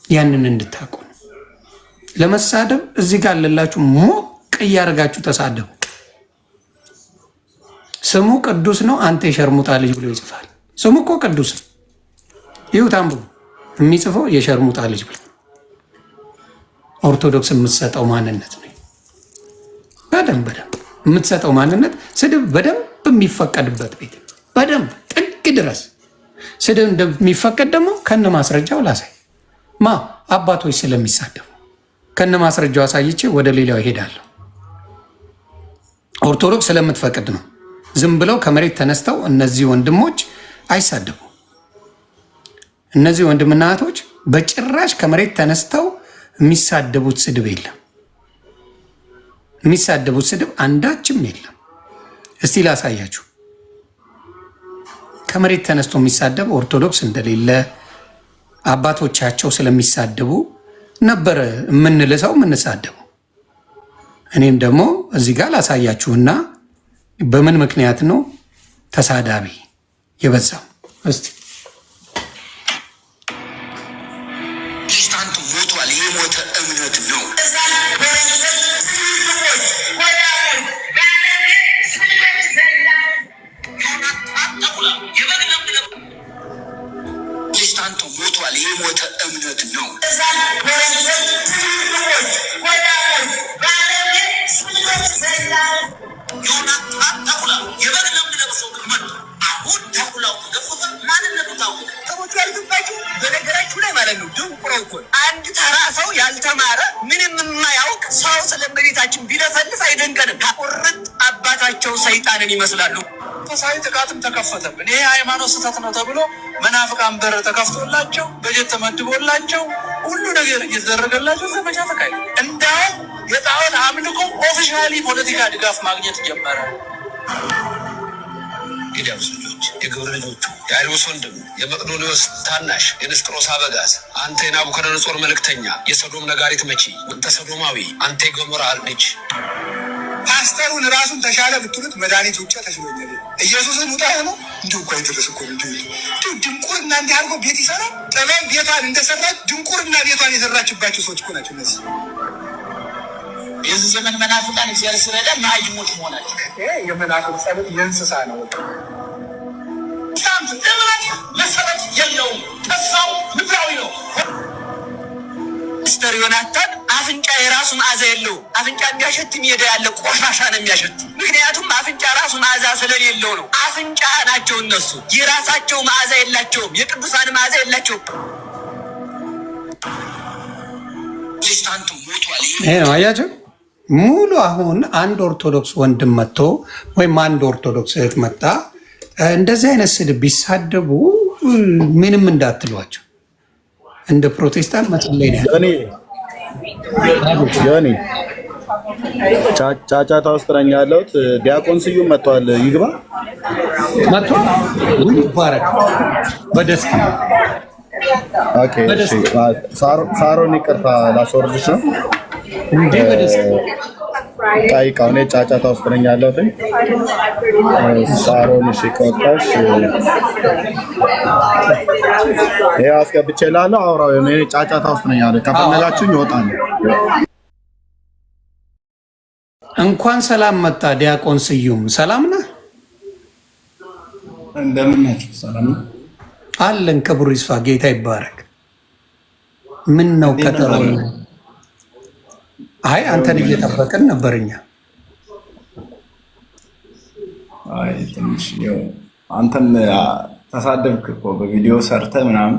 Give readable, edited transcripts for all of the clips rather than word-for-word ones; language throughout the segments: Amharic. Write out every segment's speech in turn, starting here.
ያንን እንድታውቁ ለመሳደብ እዚህ ጋር አለላችሁ ሞቅ እያደረጋችሁ ተሳደቡ። ስሙ ቅዱስ ነው። አንተ የሸርሙጣ ልጅ ብሎ ይጽፋል። ስሙ እኮ ቅዱስ ነው። ይሁት አንብቡ። የሚጽፈው የሸርሙጣ ልጅ ብሎ ኦርቶዶክስ የምትሰጠው ማንነት ነው። በደንብ የምትሰጠው ማንነት ስድብ በደንብ የሚፈቀድበት ቤት በደንብ ጥግ ድረስ ስድብ እንደሚፈቀድ ደግሞ ከነ ማስረጃው ላሳይ። አባቶች ስለሚሳደቡ ከነ ማስረጃው አሳይቼ ወደ ሌላው ይሄዳለሁ። ኦርቶዶክስ ስለምትፈቅድ ነው። ዝም ብለው ከመሬት ተነስተው እነዚህ ወንድሞች አይሳደቡ። እነዚህ ወንድምና እህቶች በጭራሽ ከመሬት ተነስተው የሚሳደቡት ስድብ የለም። የሚሳደቡት ስድብ አንዳችም የለም። እስቲ ላሳያችሁ። ከመሬት ተነስቶ የሚሳደብ ኦርቶዶክስ እንደሌለ አባቶቻቸው ስለሚሳደቡ ነበር የምንልሰው የምንሳደቡ። እኔም ደግሞ እዚህ ጋር ላሳያችሁና በምን ምክንያት ነው ተሳዳቢ የበዛው? እስቲ ፕሮቴስታንቱ ሞቷል። የሞተ እምነት ነው። ፕሮቴስታንቱ ሞቷል። የሞተ እምነት ነው። በነገራችሁ ላይ ማለት ነው ድንቁሮ እኮ አንድ ተራ ሰው ያልተማረ ምንም የማያውቅ ሰው ስለ እመቤታችን ቢለፈልፍ አይደንቀንም። ቁርጥ አባታቸው ሰይጣንን ይመስላሉ። መንፈሳዊ ጥቃትም ተከፈተብን። ይሄ ሃይማኖት ስህተት ነው ተብሎ መናፍቃን በር ተከፍቶላቸው በጀት ተመድቦላቸው ሁሉ ነገር እየተደረገላቸው ዘመቻ ተካሄደ። እንዳውም የጣዖት አምልኮ ኦፊሻሊ ፖለቲካ ድጋፍ ማግኘት ጀመረ። የዲያብሎስ ልጆች፣ የግብር ልጆቹ፣ የአሪዎስ ወንድም፣ የመቅዶኒዎስ ታናሽ፣ የንስጥሮስ አበጋዝ፣ አንተ የናቡከደነጾር መልእክተኛ፣ የሰዶም ነጋሪት መቺ፣ አንተ ሰዶማዊ፣ አንተ የገሞራ ልጅ። ፓስተሩን ራሱን ተሻለ ብትሉት መድኃኒት ውጭ ተሽሎኛል። ኢየሱስን ውጣ ሆኖ እንዲሁ እኮ አይደረስ እኮ እንዲሁ ድንቁርና እንዲህ አድርጎ ቤት ይሰራል። ጥበብ ቤቷን እንደሰራች ድንቁርና ቤቷን የሰራችባቸው ሰዎች እኮ ናቸው እነዚህ። የዚህ ዘመን መናፍቃን እግዚአብሔር ሲረዳ ማይሞት መሆናቸው የመናፍቅ ጸሎት የእንስሳ ነው። ሳምት እምነት መሰረት የለውም። ተስፋው ምድራዊ ነው። ሚስተር ዮናታን አፍንጫ የራሱ መዓዛ የለው። አፍንጫ የሚያሸት ሜዳ ያለ ቆሻሻ ነው የሚያሸት። ምክንያቱም አፍንጫ ራሱ መዓዛ ስለሌለው ነው። አፍንጫ ናቸው እነሱ። የራሳቸው መዓዛ የላቸውም። የቅዱሳን መዓዛ የላቸውም። ፕሮቴስታንቱ ሞቷል። ይሄ ነው አያቸው። ሙሉ አሁን አንድ ኦርቶዶክስ ወንድም መጥቶ ወይም አንድ ኦርቶዶክስ እህት መጣ እንደዚህ አይነት ስድብ ቢሳደቡ ምንም እንዳትሏቸው። እንደ ፕሮቴስታንት መጸለይ ነው። ዮኒ ጫጫታ ውስጥ ነኝ ያለሁት። ዲያቆን ስዩም መጥቷል። ይግባ መጥቶ ይባረክ በደስታ። ኦኬ እሺ። ሳሮን ይቅርታ ላስወርድሽ ነው እንዴ? በደስታ ጠይቃው። እኔ ጫጫታ ውስጥ ነኝ ያለሁት። ሳሮን እሺ ከወጣሽ ይሄ አስገብቼ እላለሁ። አውራው እኔ ጫጫታ ውስጥ ነኝ ያለሁት። ከፈለጋችሁኝ እወጣለሁ። እንኳን ሰላም መጣ ዲያቆን ስዩም። ሰላም ነህ? እንደምን ናችሁ? ሰላም ነው አለን። ክብሩ ይስፋ፣ ጌታ ይባረክ። ምን ነው ቀጠሮ? አይ አንተን እየጠበቅን ነበርኛ። አይ ትንሽ ያው አንተም ተሳደብክ እኮ በቪዲዮ ሰርተህ ምናምን።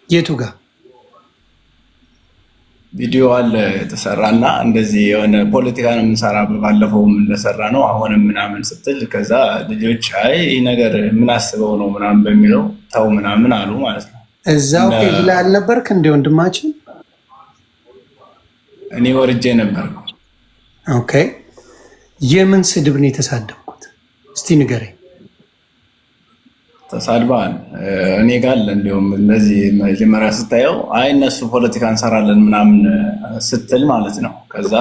የቱ ጋር ቪዲዮ አለ የተሰራና እንደዚህ የሆነ ፖለቲካ ነው የምንሰራ ባለፈውም እንደሰራ ነው አሁንም ምናምን ስትል ከዛ ልጆች አይ ይህ ነገር ምን አስበው ነው ምናምን በሚለው ተው ምናምን አሉ ማለት ነው። እዛው ፔጅ ላይ አልነበርክ እንደ ወንድማችን? እኔ ወርጄ ነበርኩ። ኦኬ የምን ስድብ ነው የተሳደብኩት? እስቲ ንገረኝ። ተሳድበሃል እኔ ጋር እንዲሁም እንደዚህ መጀመሪያ ስታየው አይ እነሱ ፖለቲካ እንሰራለን ምናምን ስትል ማለት ነው። ከዛ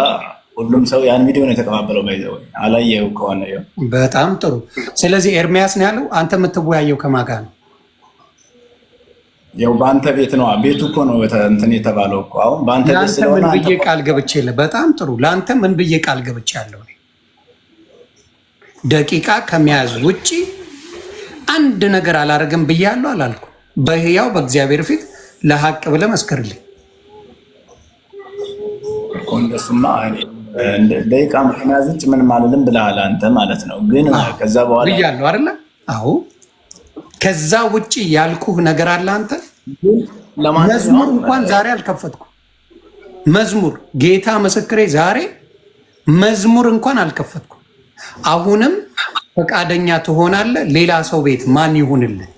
ሁሉም ሰው ያን ቪዲዮ ነው የተቀባበለው። ባይዘው አላየው ከሆነ ይኸው። በጣም ጥሩ። ስለዚህ ኤርሚያስ ነው ያለው። አንተ የምትወያየው ከማን ጋር ነው? ያው በአንተ ቤት ነው ቤቱ እኮ ነው እንትን የተባለው እኮ አሁን በአንተ ቤት ስለሆነ ምን ብዬ ቃል ገብቼልህ? በጣም ጥሩ። ለአንተ ምን ብዬ ቃል ገብቻለሁ? ደቂቃ ከመያዝ ውጪ አንድ ነገር አላረግም ብያለሁ አላልኩ? በህያው በእግዚአብሔር ፊት ለሀቅ ብለህ መስክርልኝ። እንደሱማ ደቂቃ ከመያዝ ውጭ ምንም አልልም ብለሃል አንተ ማለት ነው። ግን ከዛ በኋላ ብያለሁ አይደለ? አዎ ከዛ ውጪ ያልኩህ ነገር አለ አንተ? መዝሙር እንኳን ዛሬ አልከፈትኩም። መዝሙር ጌታ ምስክሬ፣ ዛሬ መዝሙር እንኳን አልከፈትኩም። አሁንም ፈቃደኛ ትሆናለህ? ሌላ ሰው ቤት ማን ይሁንልህ?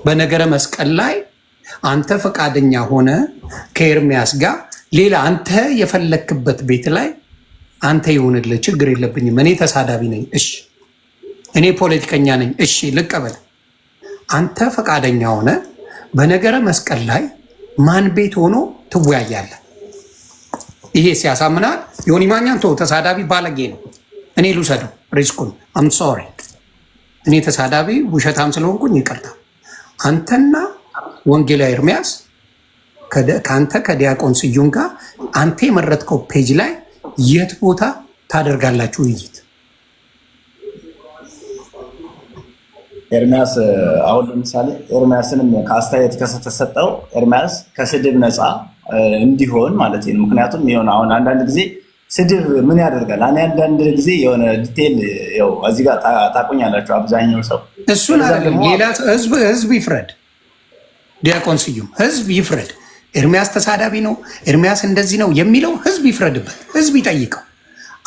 በነገረ መስቀል ላይ አንተ ፈቃደኛ ሆነ ከኤርሚያስ ጋር ሌላ አንተ የፈለክበት ቤት ላይ አንተ ይሁንልህ፣ ችግር የለብኝም። እኔ ተሳዳቢ ነኝ፣ እሺ። እኔ ፖለቲከኛ ነኝ፣ እሺ፣ ልቀበል። አንተ ፈቃደኛ ሆነ በነገረ መስቀል ላይ ማን ቤት ሆኖ ትወያያለህ? ይሄ ሲያሳምናል። ዮኒ ማኛን ተው፣ ተሳዳቢ ባለጌ ነው። እኔ ልውሰደው ሪስኩን። አም ሶሪ፣ እኔ ተሳዳቢ ውሸታም ስለሆንኩኝ ይቅርታ። አንተና ወንጌላዊ ኤርሚያስ ከአንተ ከዲያቆን ስዩም ጋር አንተ የመረጥከው ፔጅ ላይ የት ቦታ ታደርጋላችሁ ውይይት? ኤርሚያስ አሁን ለምሳሌ ኤርሚያስንም ከአስተያየት ከተሰጠው ኤርሚያስ ከስድብ ነፃ እንዲሆን ማለት ነው። ምክንያቱም የሆነ አሁን አንዳንድ ጊዜ ስድብ ምን ያደርጋል? አንዳንድ ጊዜ የሆነ ዲቴል ያው እዚህ ጋር ታቆኛላችሁ አብዛኛው ሰው እሱን አይደለም። ሌላ ህዝብ ይፍረድ። ዲያቆን ስዩም ህዝብ ይፍረድ። ኤርሚያስ ተሳዳቢ ነው፣ ኤርሚያስ እንደዚህ ነው የሚለው ህዝብ ይፍረድበት፣ ህዝብ ይጠይቀው።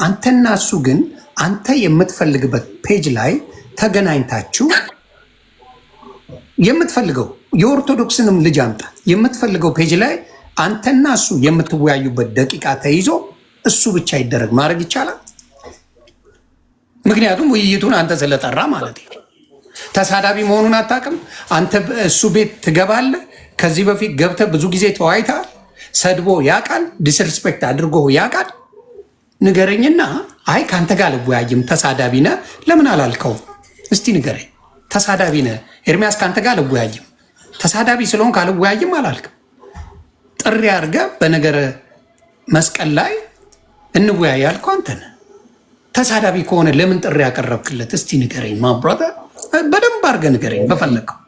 አንተና እሱ ግን አንተ የምትፈልግበት ፔጅ ላይ ተገናኝታችሁ የምትፈልገው የኦርቶዶክስንም ልጅ አምጣ የምትፈልገው ፔጅ ላይ አንተና እሱ የምትወያዩበት ደቂቃ ተይዞ እሱ ብቻ ይደረግ ማድረግ ይቻላል። ምክንያቱም ውይይቱን አንተ ስለጠራ ማለት ነው። ተሳዳቢ መሆኑን አታውቅም አንተ። እሱ ቤት ትገባለህ። ከዚህ በፊት ገብተህ ብዙ ጊዜ ተወያይተሃል። ሰድቦ ያውቃል፣ ዲስሪስፔክት አድርጎ ያውቃል። ንገረኝና አይ ከአንተ ጋር አልወያይም ተሳዳቢ ነህ ለምን አላልከውም? እስቲ ንገረኝ። ተሳዳቢ ነህ ኤርሚያስ፣ ከአንተ ጋር አልወያይም ተሳዳቢ ስለሆንክ አልወያይም አላልክም? ጥሪ አድርገህ በነገረ መስቀል ላይ እንወያይ ያልከው አንተ ነህ። ተሳዳቢ ከሆነ ለምን ጥሪ ያቀረብክለት? እስቲ ንገረኝ ማብራታ፣ በደንብ አድርገህ ንገረኝ በፈለግከው።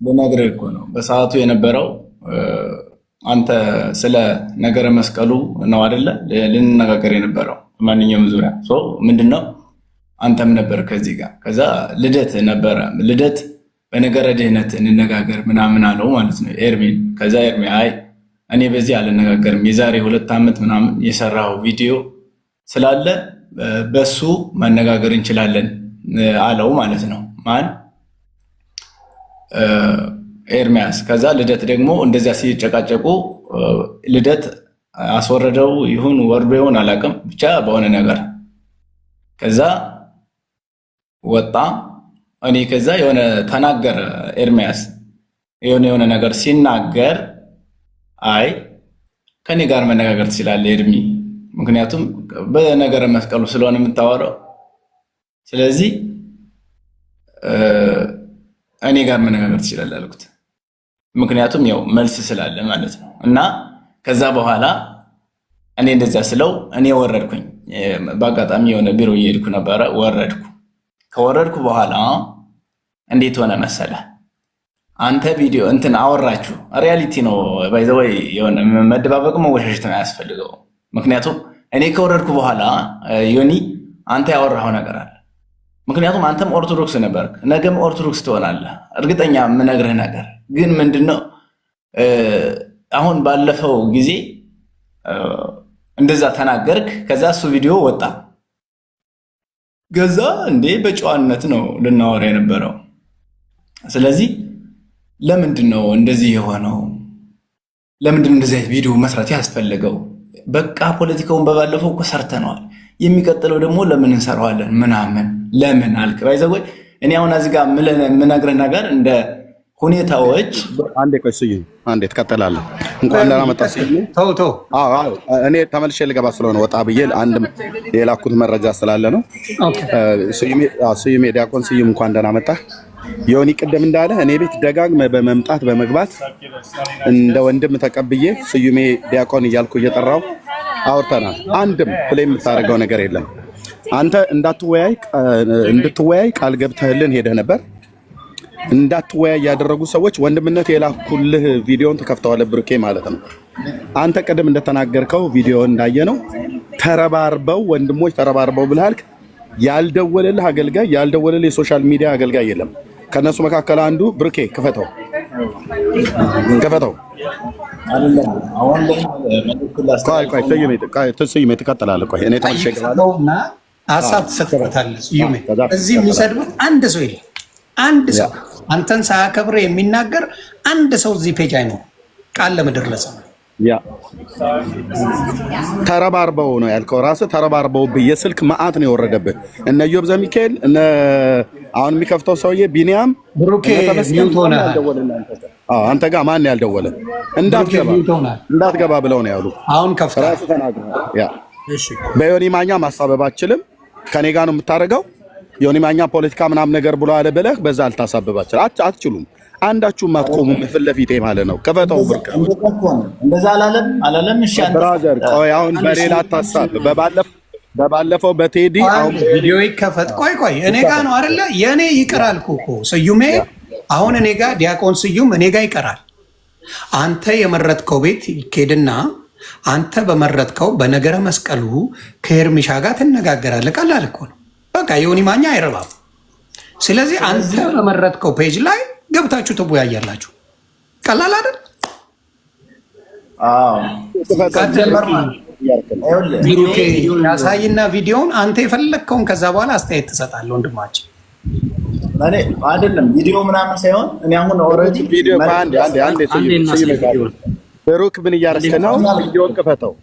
ልነግርህ እኮ ነው በሰዓቱ የነበረው አንተ ስለ ነገረ መስቀሉ ነው አይደለ ልንነጋገር የነበረው ማንኛውም ዙሪያ ምንድነው አንተም ነበር ከዚህ ጋር። ከዛ ልደት ነበረ። ልደት በነገረ ድህነት እንነጋገር ምናምን አለው ማለት ነው ኤርሚን። ከዛ ኤርሚ አይ እኔ በዚህ አልነጋገርም፣ የዛሬ 2 ዓመት ምናምን የሰራው ቪዲዮ ስላለ በሱ መነጋገር እንችላለን አለው ማለት ነው። ማን ኤርሚያስ። ከዛ ልደት ደግሞ እንደዚያ ሲጨቃጨቁ ልደት አስወረደው ይሁን ወርዶ ይሁን አላውቅም፣ ብቻ በሆነ ነገር ከዛ ወጣ። እኔ ከዛ የሆነ ተናገረ ኤርሚያስ የሆነ ነገር ሲናገር አይ ከኔ ጋር መነጋገር ትችላለህ ኤርሚ፣ ምክንያቱም በነገረ መስቀሉ ስለሆነ የምታወራው፣ ስለዚህ እኔ ጋር መነጋገር ትችላለህ አልኩት። ምክንያቱም ያው መልስ ስላለ ማለት ነው። እና ከዛ በኋላ እኔ እንደዚያ ስለው እኔ ወረድኩኝ። በአጋጣሚ የሆነ ቢሮ እየሄድኩ ነበረ፣ ወረድኩ። ከወረድኩ በኋላ እንዴት ሆነ መሰለ አንተ ቪዲዮ እንትን አወራችሁ፣ ሪያሊቲ ነው ባይዘወይ፣ የሆነ መደባበቅ መወሻሸት ነው ያስፈልገው። ምክንያቱም እኔ ከወረድኩ በኋላ ዮኒ አንተ ያወራኸው ነገር አለ። ምክንያቱም አንተም ኦርቶዶክስ ነበርክ፣ ነገም ኦርቶዶክስ ትሆናለህ። እርግጠኛ የምነግርህ ነገር ግን ምንድነው አሁን ባለፈው ጊዜ እንደዛ ተናገርክ፣ ከዛ እሱ ቪዲዮ ወጣ። ገዛ እንዴ በጨዋነት ነው ልናወራ የነበረው። ስለዚህ ለምንድን ነው እንደዚህ የሆነው? ለምንድን ነው እንደዚህ ቪዲዮ መስራት ያስፈልገው? በቃ ፖለቲካውን በባለፈው እኮ ሰርተነዋል። የሚቀጥለው ደግሞ ለምን እንሰራዋለን ምናምን ለምን አልክ? ባይዘወይ እኔ አሁን እዚህ ጋር የምነግርህ ነገር እንደ ሁኔታዎች አንዴ ቆይ ስዩም፣ አንዴ ትቀጥላለህ። እንኳን ደህና መጣህ ስዩም። ተው እኔ ተመልሼ ልገባ ስለሆነ ወጣ ብዬ አንድ የላኩት መረጃ ስላለ ነው። ስዩም ዲያቆን ስዩም እንኳን ደህና መጣህ። ዮኒ ቅድም እንዳለ እኔ ቤት ደጋግመህ በመምጣት በመግባት እንደ ወንድም ተቀብዬ ስዩሜ ዲያቆን እያልኩ እየጠራው አውርተናል። አንድም ፕሌይ የምታደርገው ነገር የለም። አንተ እንድትወያይ ቃል ገብተህልን ሄደህ ነበር። እንዳትወያይ ያደረጉ ሰዎች ወንድምነት የላኩልህ ቪዲዮን ተከፍተዋል ብሩኬ ማለት ነው። አንተ ቅድም እንደተናገርከው ቪዲዮ እንዳየነው ተረባርበው ወንድሞች ተረባርበው ብለሃል። ያልደወለልህ አገልጋይ ያልደወለልህ የሶሻል ሚዲያ አገልጋይ የለም። ከነሱ መካከል አንዱ ብሩኬ ክፈተው ስዩሜ ትቀጥላለህ። ቆይ እኔ ተመልሼ እገባለሁ። ሀሳብ ትሰጥበታለህ። ስዩሜ እዚህ የሚሰድብህ አንድ ሰው የለም። አንድ ሰው አንተን ሳያከብር የሚናገር አንድ ሰው እዚህ ፔጅ አይኖርም። ቃል ለምድር ለሰማይ ያ ተረባርበው ነው ያልከው ራስህ። ተረባርበው የስልክ መዓት ነው የወረደብህ። እነ ኢዮብ ዘሚካኤል እነ አሁን የሚከፍተው ሰውዬ ቢኒያም ብሩኬ ሚውት ሆነሃል። አንተ ጋር ማን ያልደወለ እንዳትገባ ብለው ነው ያሉ። አሁን ከፍተህ ራስህ ተናግረሃል። ያ በዮኒ ማኛ ማሳበብ አትችልም። ከኔ ጋር ነው የምታደርገው። ዮኒ ማኛ ፖለቲካ ምናምን ነገር ብሎ አለ ብለህ በዛ አልታሳብባችሁ አትችሉም። አንዳችሁም አትቆሙም ፊት ለፊቴ ማለት ነው። ከፈተው ብርቅ እንደዛ አላለም። እሺ ብራዘር ቆይ አሁን በሌላ አታሳብ። በባለፈው በቴዲ አሁን ቪዲዮ ይከፈት። ቆይ እኔ ጋር ነው አይደለ? የኔ ይቀራል እኮ ስዩሜ። አሁን እኔ ጋር ዲያቆን ስዩም እኔ ጋር ይቀራል። አንተ የመረጥከው ቤት ይኬድና አንተ በመረጥከው በነገረ መስቀሉ ከኤርሚሻ ጋር ትነጋገራለህ። ቀላል እኮ ነው። በቃ ዮኒ ማኛ አይረባም። ስለዚህ አንተ በመረጥከው ፔጅ ላይ ገብታችሁ ትወያያላችሁ። ቀላል አይደል? ብሩኬ ያሳይና ቪዲዮውን አንተ የፈለግከውን ከዛ በኋላ አስተያየት ትሰጣለህ። ወንድማችን እኔ አይደለም ቪዲዮ ምናምን ሳይሆን እኔ አሁን ኦልሬዲ ቪዲዮ ብሩክ ምን እያደረግህ ነው? ቪዲዮን ክፈተው።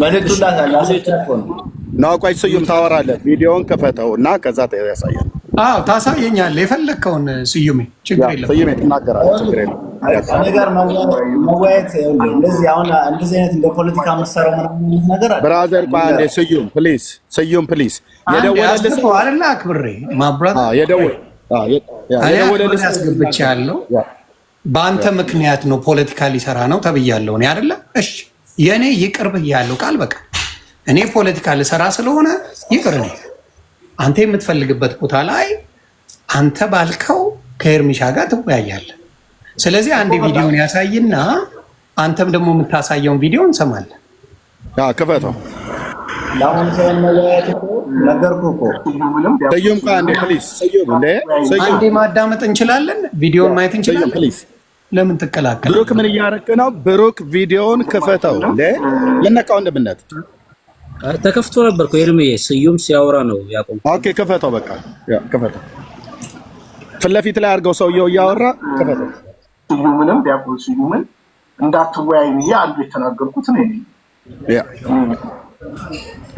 መልዕክቱን ነው ቆይ ስዩም ታወራለህ። ቪዲዮን ክፈተው እና ከዛ ያሳያል። አዎ ታሳየኛለህ የፈለግከውን ስዩሜ፣ ችግር የለም። ስዩሜ ትናገራለህ፣ ችግር የለም። እኔ ጋር መወያየት እንደዚህ አሁን እንደዚህ አይነት እንደ ፖለቲካ መሰረው ምናምን ነገር አለ። ብራዘር ባንዴ ስዩም ፕሊዝ የደወለልህ ሰው አይደለ? አክብሬ ማብራት የደወለልህ ያስገብቻ ያለው በአንተ ምክንያት ነው፣ ፖለቲካ ሊሰራ ነው ተብያለሁ እኔ አይደለ? እሺ የኔ ይቅር ብያለሁ ቃል በቃ እኔ ፖለቲካ ልሰራ ስለሆነ ይቅር ነኝ። አንተ የምትፈልግበት ቦታ ላይ አንተ ባልከው ከኤርሚሻ ጋር ትወያያለህ። ስለዚህ አንድ ቪዲዮን ያሳይና አንተም ደግሞ የምታሳየውን ቪዲዮ እንሰማለን። ክፈተው። ለአሁን ሰው መወያየት እኮ ነገርኩህ እኮ ስዩም አንዴ ፕሊዝ። አንዴ ማዳመጥ እንችላለን፣ ቪዲዮን ማየት እንችላለን። ለምን ትቀላቀል? ብሩክ ምን እያደረግህ ነው? ብሩክ ቪዲዮን ክፈተው። ለነቃው እንደምነት ተከፍቶ ነበር እኮ ኤርሚዬ፣ ስዩም ሲያወራ ነው ያቆም። ኦኬ ክፈተው፣ በቃ ክፈተው። ፊት ለፊት ላይ አድርገው፣ ሰውየው እያወራ ክፈተው። ስዩምንም ዲያቆን ስዩምን እንዳትወያይ ብዬ አንዱ የተናገርኩት ነው።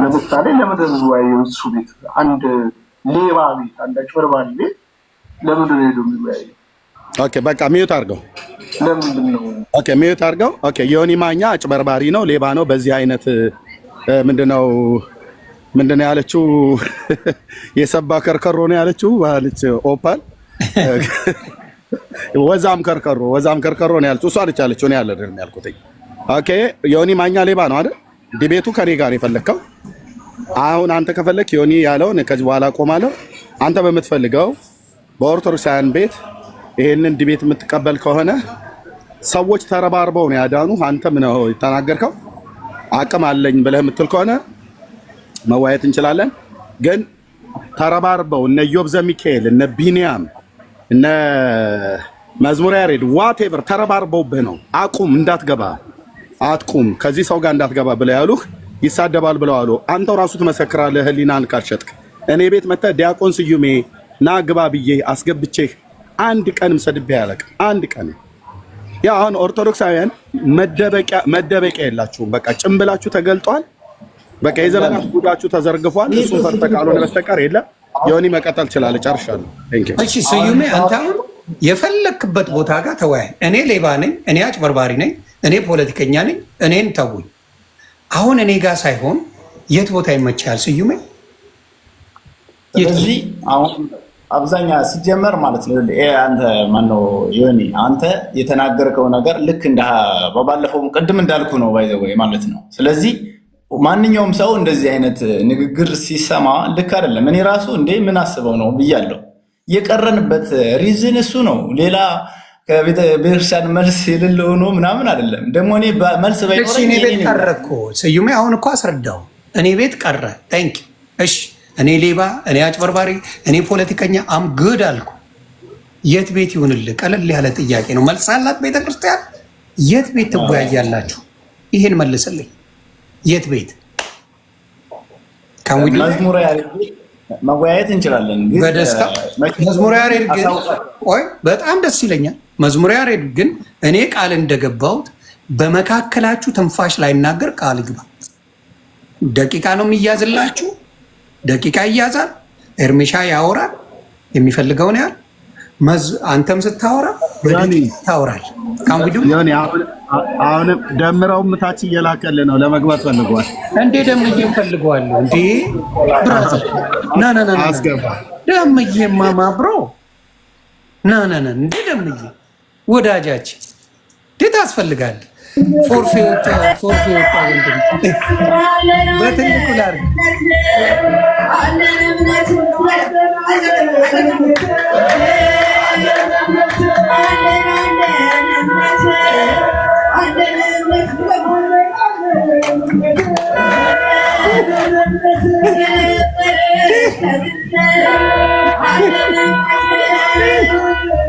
ለምሳሌ ለምንድን ነው የሚወያየው? እሱ ቤት አንድ ሌባ ቤት፣ አንድ አጭበርባሪ ቤት ለምንድን ነው ሄዶ የሚወያየው? ኦኬ በቃ ሚዩት አድርገው። ለምንድን ነው? ኦኬ ሚዩት አድርገው። ኦኬ ዮኒ ማኛ አጭበርባሪ ነው፣ ሌባ ነው። በዚህ አይነት ምንድነው ያለችው? የሰባ ከርከሮ ነው ያለችው አለች ኦፓል። ወዛም ከርከሮ ነው ያለችው እሷ አለች ያለችው ነው ያለ አይደል ያልኩት። ኦኬ ዮኒ ማኛ ሌባ ነው አይደል? ዲቤቱ ከኔ ጋር የፈለከው አሁን አንተ ከፈለክ ዮኒ ያለውን ከዚህ በኋላ ቆማለሁ። አንተ በምትፈልገው በኦርቶዶክሳውያን ቤት ይሄንን ዲቤት የምትቀበል ከሆነ ሰዎች ተረባርበው ነው ያዳኑ። አንተ ምን ነው የተናገርከው? አቅም አለኝ ብለህ የምትል ከሆነ መዋየት እንችላለን። ግን ተረባርበው እነ ኢዮብ ዘሚካኤል እነ ቢኒያም እነ መዝሙር ያሬድ ዋቴቨር ተረባርበውብህ ነው አቁም፣ እንዳትገባ አትቁም፣ ከዚህ ሰው ጋር እንዳትገባ ብለው ያሉህ ይሳደባል ብለው አሉ። አንተው ራሱ ትመሰክራለህ ህሊናን ካልሸጥክ። እኔ ቤት መጥተህ ዲያቆን ስዩሜ ና ግባ ብዬ አስገብቼህ አንድ ቀንም ሰድቤ ያለቅ አንድ ቀን። ያ አሁን ኦርቶዶክሳውያን መደበቂያ የላችሁም። በቃ ጭምብላችሁ ተገልጧል። በቃ የዘመናት ጉዳችሁ ተዘርግፏል። እሱን ፈርተህ ካልሆነ በስተቀር የለም። ዮኒ መቀጠል ትችላለህ። ጨርሻለሁ። እሺ ስዩሜ አንተ አሁን የፈለክበት ቦታ ጋር ተወያይ። እኔ ሌባ ነኝ፣ እኔ አጭበርባሪ ነኝ፣ እኔ ፖለቲከኛ ነኝ፣ እኔን ተውኝ። አሁን እኔ ጋር ሳይሆን የት ቦታ ይመችሃል ስዩሜ? ስለዚህ አሁን አብዛኛ ሲጀመር ማለት ነው። አንተ ማነው ዮኒ አንተ የተናገርከው ነገር ልክ እንደ ባለፈው ቅድም እንዳልኩ ነው ባይዘው ማለት ነው። ስለዚህ ማንኛውም ሰው እንደዚህ አይነት ንግግር ሲሰማ ልክ አይደለም። እኔ ራሱ እንዴ ምን አስበው ነው ብያለሁ። የቀረንበት ሪዝን እሱ ነው። ሌላ ከቤተክርስቲያን መልስ የሌለው ነው ምናምን አይደለም። ደግሞ እኔ መልስ ባይኖረኝ እኔ ቤት ቀረ እኮ ስዩሜ፣ አሁን እኮ አስረዳው። እኔ ቤት ቀረ። ታንክ እሺ፣ እኔ ሌባ፣ እኔ አጭበርባሪ፣ እኔ ፖለቲከኛ አም ግድ አልኩ። የት ቤት ይሁንልህ? ቀለል ያለ ጥያቄ ነው። መልስ አላት ቤተክርስቲያን። የት ቤት ትወያያላችሁ? ይሄን መልስልኝ። የት ቤት መዝሙረ ያሬድ መወያየት እንችላለን በደስታ። መዝሙረ ያሬድ ግን ቆይ በጣም ደስ ይለኛል። መዝሙረ ያሬድ ግን እኔ ቃል እንደገባሁት በመካከላችሁ ትንፋሽ ላይናገር ቃል ግባ። ደቂቃ ነው የሚያዝላችሁ። ደቂቃ ይያዛል። ኤርሚሻ ያወራል የሚፈልገውን ያህል። አንተም ስታወራ ታወራል። አሁንም ደምረው ምታች እየላከልህ ነው። ለመግባት ፈልገዋል እንዴ? ደምዬ ፈልገዋለሁ እንዴ? ብራዘር ና አስገባ። ደምዬ ማማብሮ ና እንዴ? ደምዬ ወዳጃችን እንዴት አስፈልጋለህ? ፎርፌ ወጣ ወንድም በትልቁ ላድርግ።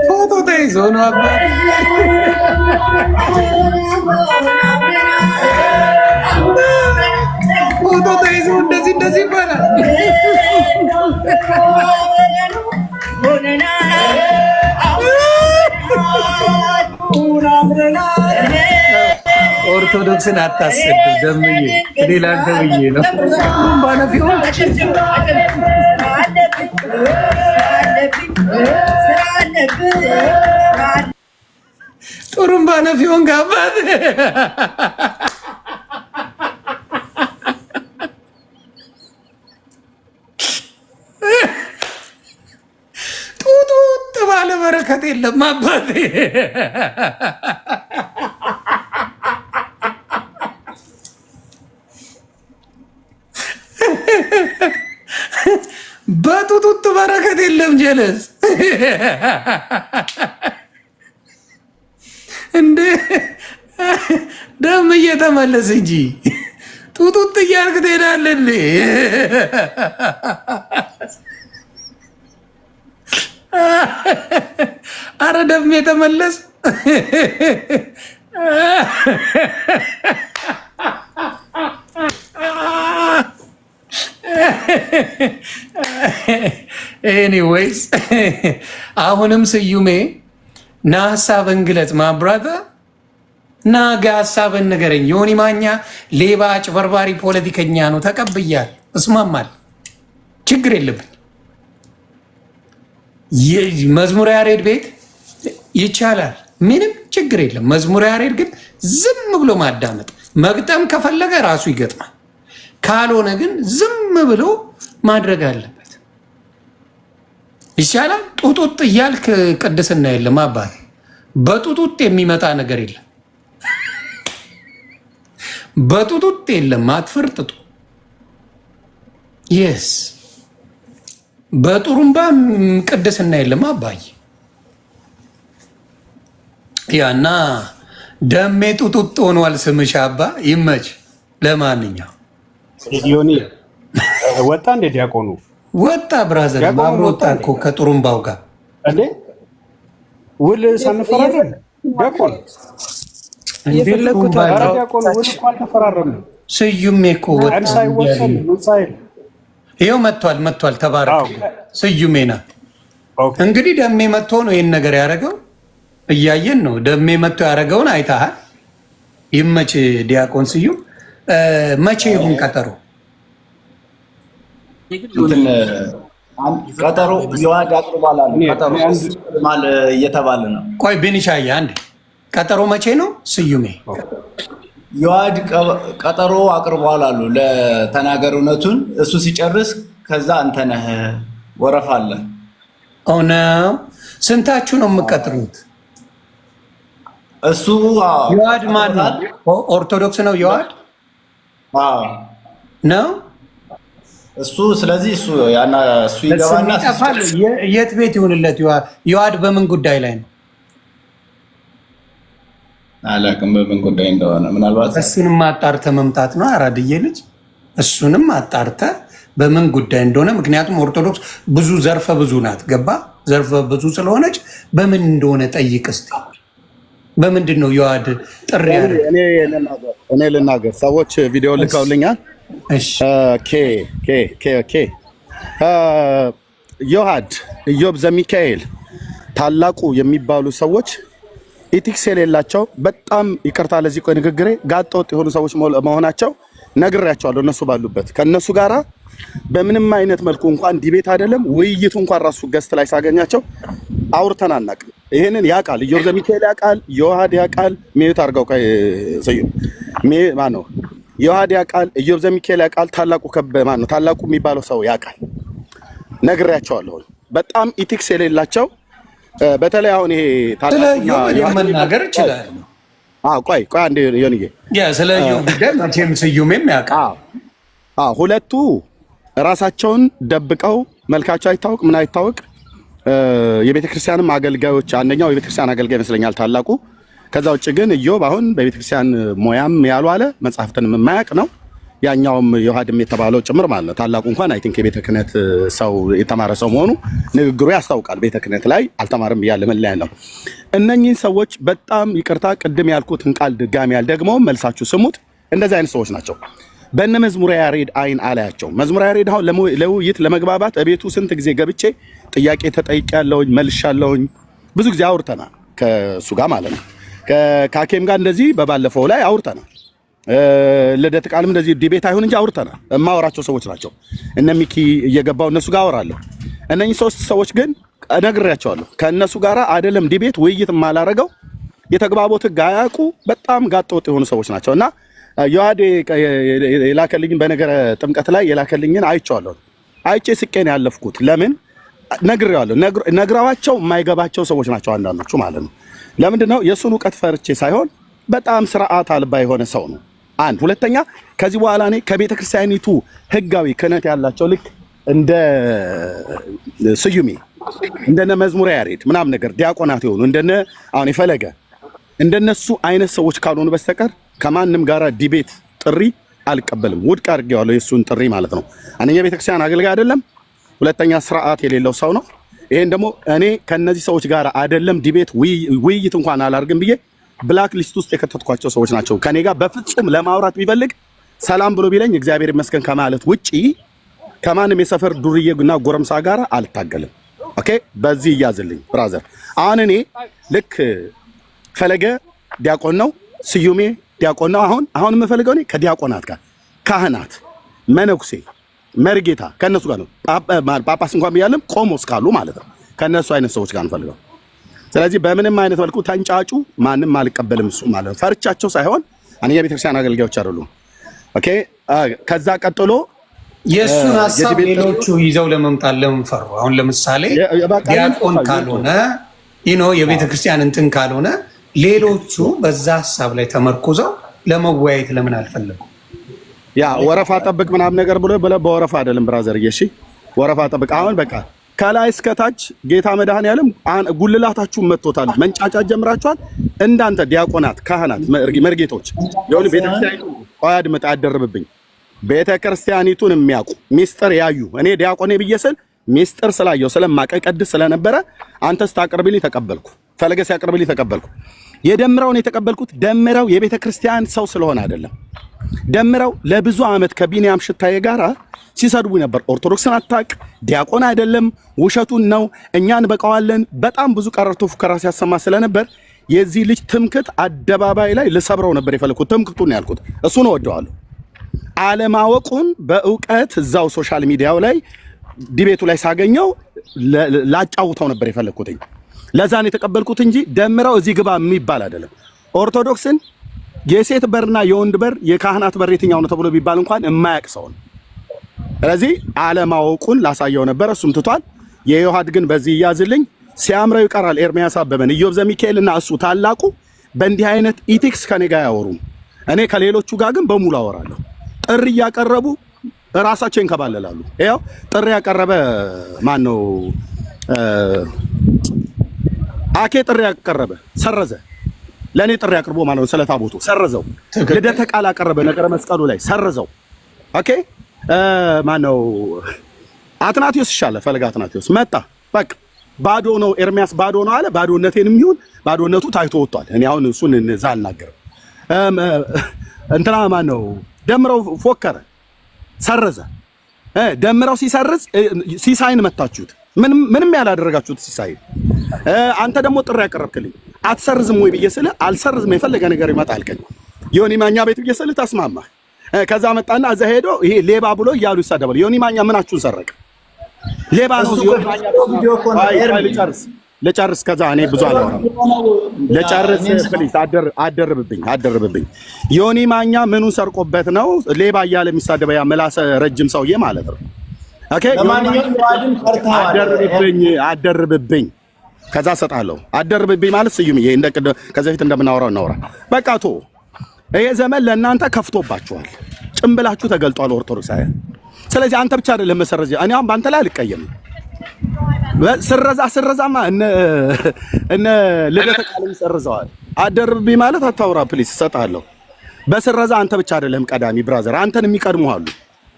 ፎቶ ተይዞ ነው አባት ፎቶ ተይዞ እንደዚህ ይባላል። ኦርቶዶክስን አታሰድብ ደምዬ፣ እኔ ላንተ ብዬ ነው። ጥሩምባ ነፊውን ጋባት ጡጡጥ ባለ በረከት የለም አባቴ። በጡጡጥ በረከት የለም። ጀለስ እንደ ደም እየተመለስ እንጂ ጡጡጥ እያልክ ትሄዳለህ። አረ ደም የተመለስ ኤኒዌይስ አሁንም ስዩሜ ና ሀሳብን ግለጽ። ማብራታ ና ጋ ሀሳብን ንገረኝ። ዮኒ ማኛ ሌባ፣ አጭበርባሪ፣ ፖለቲከኛ ነው። ተቀብያል፣ እስማማል፣ ችግር የለብኝ። መዝሙረ ያሬድ ቤት ይቻላል፣ ምንም ችግር የለም። መዝሙረ ያሬድ ግን ዝም ብሎ ማዳመጥ፣ መግጠም ከፈለገ ራሱ ይገጥማል። ካልሆነ ግን ዝም ብሎ ማድረግ አለበት። ይቻላል። ጡጡጥ እያልክ ቅድስና የለም አባት። በጡጡጥ የሚመጣ ነገር የለም። በጡጡጥ የለም። አትፈርጥጡ። የስ በጡሩምባ ቅድስና የለም አባይ። ያና ደሜ ጡጡጥ ሆኗል ስምሽ አባ። ይመች። ለማንኛውም ዮኒ ወጣ እንደ ዲያቆኑ ወጣ ብራዘር ማብሮ ወጣ እኮ ከጡሩምባው ጋር እንዴ ውል ሳንፈራረም ዲያቆን እንደለኩት ዲያቆን ውል እኮ አልተፈራረምንም። ስዩሜ እኮ ወጣ ሳይወሰን ሳይል ይኸው መጥቷል። ተባረክ ስዩሜና። እንግዲህ ደሜ መጥቶ ነው ይሄን ነገር ያደረገው። እያየን ነው። ደሜ መጥቶ ያደረገውን አይተሃል። ይመች ዲያቆን ስዩም። መቼ ይሁን ቀጠሮ? ቀጠሮ የዋድ አቅርቧል አሉ። ቀጠሮ እየተባለ ነው። ቆይ ቢኒሻዬ አንዴ፣ ቀጠሮ መቼ ነው ስዩሜ? የዋድ ቀጠሮ አቅርቧል አሉ። ለተናገር እውነቱን እሱ ሲጨርስ ከዛ አንተ ነህ ወረፋ አለ። ኦነ ስንታችሁ ነው የምትቀጥሩት? እሱ ዮሐድ ማን ነው? ኦርቶዶክስ ነው ዮሐድ ነው እሱ። ስለዚህ እሱ ይገባና የት ቤት ይሁንለት? ዮሐድ በምን ጉዳይ ላይ ነው? አላውቅም በምን ጉዳይ እንደሆነ። ምናልባት እሱንም አጣርተህ መምጣት ነው አራድዬ ልጅ። እሱንም አጣርተህ በምን ጉዳይ እንደሆነ፣ ምክንያቱም ኦርቶዶክስ ብዙ ዘርፈ ብዙ ናት። ገባ? ዘርፈ ብዙ ስለሆነች በምን እንደሆነ ጠይቅ እስኪ። በምንድን ነው ዮሐድ ጥሪ ያለ? እኔ ልናገር። ሰዎች ቪዲዮ ልከውልኛል። ዮሐድ ኢዮብ ዘሚካኤል ታላቁ የሚባሉ ሰዎች ኢቲክስ የሌላቸው በጣም ይቅርታ ለዚህ ቆይ ንግግሬ ጋጠ ወጥ የሆኑ ሰዎች መሆናቸው ነግሬያቸዋለሁ። እነሱ ባሉበት ከነሱ ጋራ በምንም አይነት መልኩ እንኳን ዲቤት አይደለም ውይይቱ እንኳን ራሱ ገስት ላይ ሳገኛቸው አውርተን አናውቅም። ይሄንን ያውቃል ኢዮብ ዘሚካኤል ያውቃል፣ ዮሐድ ያውቃል። ሚዩት አድርገው ማነው ዮሐድ ያውቃል፣ ኢዮብ ዘሚካኤል ያውቃል፣ ታላቁ ማነው ታላቁ የሚባለው ሰው ያውቃል። ነግሬያቸዋለሁ። በጣም ኢቲክስ የሌላቸው በተለይ አሁን ይሄ ታላቁ መናገር ይችላል። ቆይ አንዴ ዮኒዬ ስለ ኢዮብ ጉዳይ መቼም ስዩሜም ያውቃል። ሁለቱ ራሳቸውን ደብቀው መልካቸው አይታወቅ ምን አይታወቅ የቤተክርስቲያንም አገልጋዮች፣ አንደኛው የቤተክርስቲያን አገልጋይ ይመስለኛል ታላቁ። ከዛ ውጭ ግን ኢዮብ አሁን በቤተክርስቲያን ሞያም ያሉ አለ መጽሐፍትንም የማያውቅ ነው። ያኛውም ዮሐድም የተባለው ጭምር ማለት ነው። ታላቁ እንኳን አይ ቲንክ የቤተ ክህነት ሰው የተማረ ሰው መሆኑ ንግግሩ ያስታውቃል። ቤተ ክህነት ላይ አልተማረም እያለ ምን ላይ ነው። እነኚህን ሰዎች በጣም ይቅርታ ቅድም ያልኩትን ቃል ድጋሚ ያልደግመው መልሳችሁ ስሙት። እንደዚህ አይነት ሰዎች ናቸው። በእነ መዝሙረ ያሬድ አይን አላያቸው። መዝሙረ ያሬድ አሁን ለውይይት ለመግባባት እቤቱ ስንት ጊዜ ገብቼ ጥያቄ ተጠይቄያለሁኝ፣ መልሻለሁኝ። ብዙ ጊዜ አውርተናል ከእሱ ጋር ማለት ነው። ከካኬም ጋር እንደዚህ በባለፈው ላይ አውርተናል። ልደት ቃልም እንደዚህ ዲቤት አይሁን እንጂ አውርተናል። የማወራቸው ሰዎች ናቸው። እነ ሚኪ እየገባው እነሱ ጋር አወራለሁ። እነኚህ ሶስት ሰዎች ግን እነግሬያቸዋለሁ። ከእነሱ ጋር አይደለም ዲቤት ውይይት የማላረገው የተግባቦት ሕግ አያውቁ በጣም ጋጠወጥ የሆኑ ሰዎች ናቸው። እና ዮሐድ የላከልኝን በነገረ ጥምቀት ላይ የላከልኝን አይቼዋለሁ። አይቼ ስቄን ያለፍኩት ለምን ነግሬዋለሁ። ነግረዋቸው የማይገባቸው ሰዎች ናቸው አንዳንዶቹ ማለት ነው። ለምንድን ነው የእሱን እውቀት ፈርቼ ሳይሆን በጣም ስርዓት አልባ የሆነ ሰው ነው። አንድ ሁለተኛ፣ ከዚህ በኋላ እኔ ከቤተ ክርስቲያኒቱ ህጋዊ ክህነት ያላቸው ልክ እንደ ስዩሜ እንደነ መዝሙረ ያሬድ ምናምን ነገር ዲያቆናት የሆኑ እንደነ አሁን የፈለገ እንደነሱ አይነት ሰዎች ካልሆኑ በስተቀር ከማንም ጋራ ዲቤት ጥሪ አልቀበልም። ውድቅ አድርጌዋለሁ የእሱን ጥሪ ማለት ነው። አንደኛ ቤተ ክርስቲያን አገልጋይ አይደለም፣ ሁለተኛ ስርዓት የሌለው ሰው ነው። ይሄን ደግሞ እኔ ከነዚህ ሰዎች ጋር አይደለም ዲቤት ውይይት እንኳን አላርግም ብዬ ብላክ ሊስት ውስጥ የከተትኳቸው ሰዎች ናቸው። ከኔ ጋር በፍጹም ለማውራት ቢፈልግ ሰላም ብሎ ቢለኝ እግዚአብሔር ይመስገን ከማለት ውጪ ከማንም የሰፈር ዱርዬና ጎረምሳ ጋር አልታገልም። ኦኬ፣ በዚህ እያዝልኝ ብራዘር። አሁን እኔ ልክ ፈለገ ዲያቆን ነው፣ ስዩሜ ዲያቆን ነው። አሁን የምፈልገው እኔ ከዲያቆናት ጋር ካህናት፣ መነኩሴ፣ መርጌታ ከነሱ ጋር ነው። ጳጳስ እንኳን ብያለም ቆሞስ ካሉ ማለት ነው። ከነሱ አይነት ሰዎች ጋር እንፈልገው። ስለዚህ በምንም አይነት መልኩ ተንጫጩ ማንም አልቀበልም። እሱ ማለት ነው ፈርቻቸው ሳይሆን አንኛ ቤተክርስቲያን አገልጋዮች አይደሉም። ኦኬ፣ ከዛ ቀጥሎ የእሱን ሀሳብ ሌሎቹ ይዘው ለመምጣት ለምን ፈሩ? አሁን ለምሳሌ ዲያቆን ካልሆነ የቤተክርስቲያን እንትን ካልሆነ ሌሎቹ በዛ ሀሳብ ላይ ተመርኩዘው ለመወያየት ለምን አልፈለጉም? ያ ወረፋ ጠብቅ ምናምን ነገር ብሎ በወረፋ አይደለም ብራዘር። እሺ ወረፋ ጠብቅ። አሁን በቃ ከላይ እስከታች ጌታ መድኃኔዓለም ጉልላታችሁን መጥቶታል። መንጫጫት ጀምራችኋል። እንዳንተ ዲያቆናት፣ ካህናት፣ መርጌቶች የሆኑ ቤተክርስቲያኒቱ አድምጥ አያደርብብኝ ቤተክርስቲያኒቱን የሚያውቁ ሚስጥር ያዩ እኔ ዲያቆኔ ብዬ ስል ሚስጥር ስላየው ስለማቀ ቀድስ ስለነበረ አንተ ስታቀርብልኝ ተቀበልኩ። ፈለገ ሲያቀርብልኝ ተቀበልኩ። የደምረውን የተቀበልኩት ደምረው የቤተክርስቲያን ሰው ስለሆነ አይደለም። ደምረው ለብዙ ዓመት ከቢኒያም ሽታዬ ጋራ ሲሰድቡ ነበር። ኦርቶዶክስን አታቅ፣ ዲያቆን አይደለም፣ ውሸቱን ነው፣ እኛን በቀዋለን። በጣም ብዙ ቀረርቶ ፉከራ ሲያሰማ ስለነበር የዚህ ልጅ ትምክት አደባባይ ላይ ልሰብረው ነበር የፈለኩት። ትምክቱን ነው ያልኩት። እሱን እወደዋለሁ። አለማወቁን በእውቀት እዛው ሶሻል ሚዲያው ላይ ዲቤቱ ላይ ሳገኘው ላጫውተው ነበር የፈለኩትኝ። ለዛን የተቀበልኩት እንጂ ደምረው እዚህ ግባ የሚባል አይደለም። ኦርቶዶክስን የሴት በርና የወንድ በር የካህናት በር የትኛው ነው ተብሎ ቢባል እንኳን የማያውቅ ሰው ነው። ስለዚህ አለማወቁን ላሳየው ነበር። እሱም ትቷል። የዮሐድ ግን በዚህ ይያዝልኝ ሲያምረው ይቀራል። ኤርሚያስ አበበን ኢዮብ ዘሚካኤልና እሱ ታላቁ በእንዲህ አይነት ኢቲክስ ከኔ ጋር አያወሩም። እኔ ከሌሎቹ ጋር ግን በሙሉ አወራለሁ። ጥሪ እያቀረቡ ራሳቸው ይንከባለላሉ። ያው ጥሪ ያቀረበ ማን ነው? አኬ ጥሪ ያቀረበ ሰረዘ። ለኔ ጥሪ አቅርቦ ማለት ነው ስለታቦቱ ሰረዘው። ልደተ ቃል አቀረበ ነገረ መስቀሉ ላይ ሰረዘው። ኦኬ ማን ነው? አትናቴዎስ ይሻለ ፈለገ አትናቴዎስ መጣ። በቃ ባዶ ነው ኤርሚያስ ባዶ ነው አለ። ባዶነቴንም ይሁን ባዶነቱ ታይቶ ወጥቷል። እኔ አሁን እሱን እዛ አልናገርም። እንትና ማን ነው? ደምረው ፎከረ ሰረዘ። ደምረው ሲሰርዝ ሲሳይን መታችሁት። ምንም ያላደረጋችሁት ሲሳይን። አንተ ደግሞ ጥሪ ያቀረብክልኝ አትሰርዝም ወይ ብዬ ስልህ አልሰርዝም የፈለገ ነገር ይመጣል ከኝ ዮኒ ማኛ ቤት ብዬ ስልህ ተስማማህ። ከዛ መጣና እዛ ሄዶ ይሄ ሌባ ብሎ እያሉ ይሳደባል። ዮኒ ማኛ ምናችሁን ሰረቀ? ሌባ ነው ዮኒ ማኛ። ልጨርስ ከዛ እኔ ብዙ አላወራም። ልጨርስ ፕሊዝ። አደርብብኝ። ዮኒ ማኛ ምኑን ሰርቆበት ነው ሌባ እያለ የሚሳደበው? ያ ምላሰ ረጅም ሰውዬ ማለት ነው። ኦኬ አደርብብኝ ከዛ ሰጣለሁ። አደርብብኝ ማለት ስዩም ይሄ ከዛ ፊት እንደምናወራው እናወራ። በቃ ቶ ይሄ ዘመን ለእናንተ ከፍቶባችኋል። ጭምብላችሁ ተገልጧል ኦርቶዶክሳውያን። ስለዚህ አንተ ብቻ አይደለም መሰረዝ። እኔ አሁን በአንተ ላይ አልቀየም። ስረዛማ እነ ልደተ ቃል ሰርዘዋል። አደርብብኝ ማለት አታውራ ፕሊስ። እሰጥሃለሁ። በስረዛ አንተ ብቻ አይደለም ቀዳሚ ብራዘር፣ አንተን የሚቀድሙ አሉ።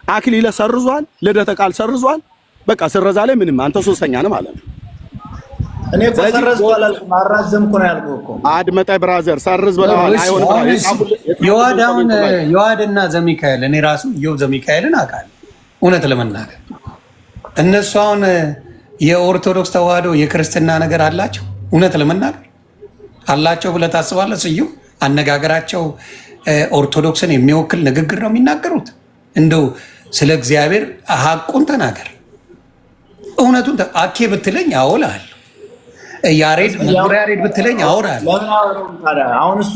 አክሊለ ሰርዟል፣ ልደተ ቃል ሰርዟል። በቃ ስረዛ ላይ ምንም አንተ ሶስተኛ ነህ ማለት ነው። እኔ እኮ ሰርዝኩ አላልኩም፣ አራዘምኩ ነው ያልኩህ እኮ። አድመጣይ ብራዘር ሰርዝ ብለዋል። አይሆንም። ዮሐድና ዘሚካኤል እኔ ራሱ ኢዮብ ዘሚካኤልን አውቃለሁ። እውነት ለመናገር እነሱ አሁን የኦርቶዶክስ ተዋህዶ የክርስትና ነገር አላቸው። እውነት ለመናገር አላቸው ብለህ ታስባለህ? ስዩም አነጋገራቸው ኦርቶዶክስን የሚወክል ንግግር ነው የሚናገሩት። እንደው ስለ እግዚአብሔር ሀቁን ተናገር፣ እውነቱን አኬ ብትለኝ አውልሃለሁ። ያሬድ መዝሙረ ያሬድ ብትለኝ አውራለሁ። አሁን እሱ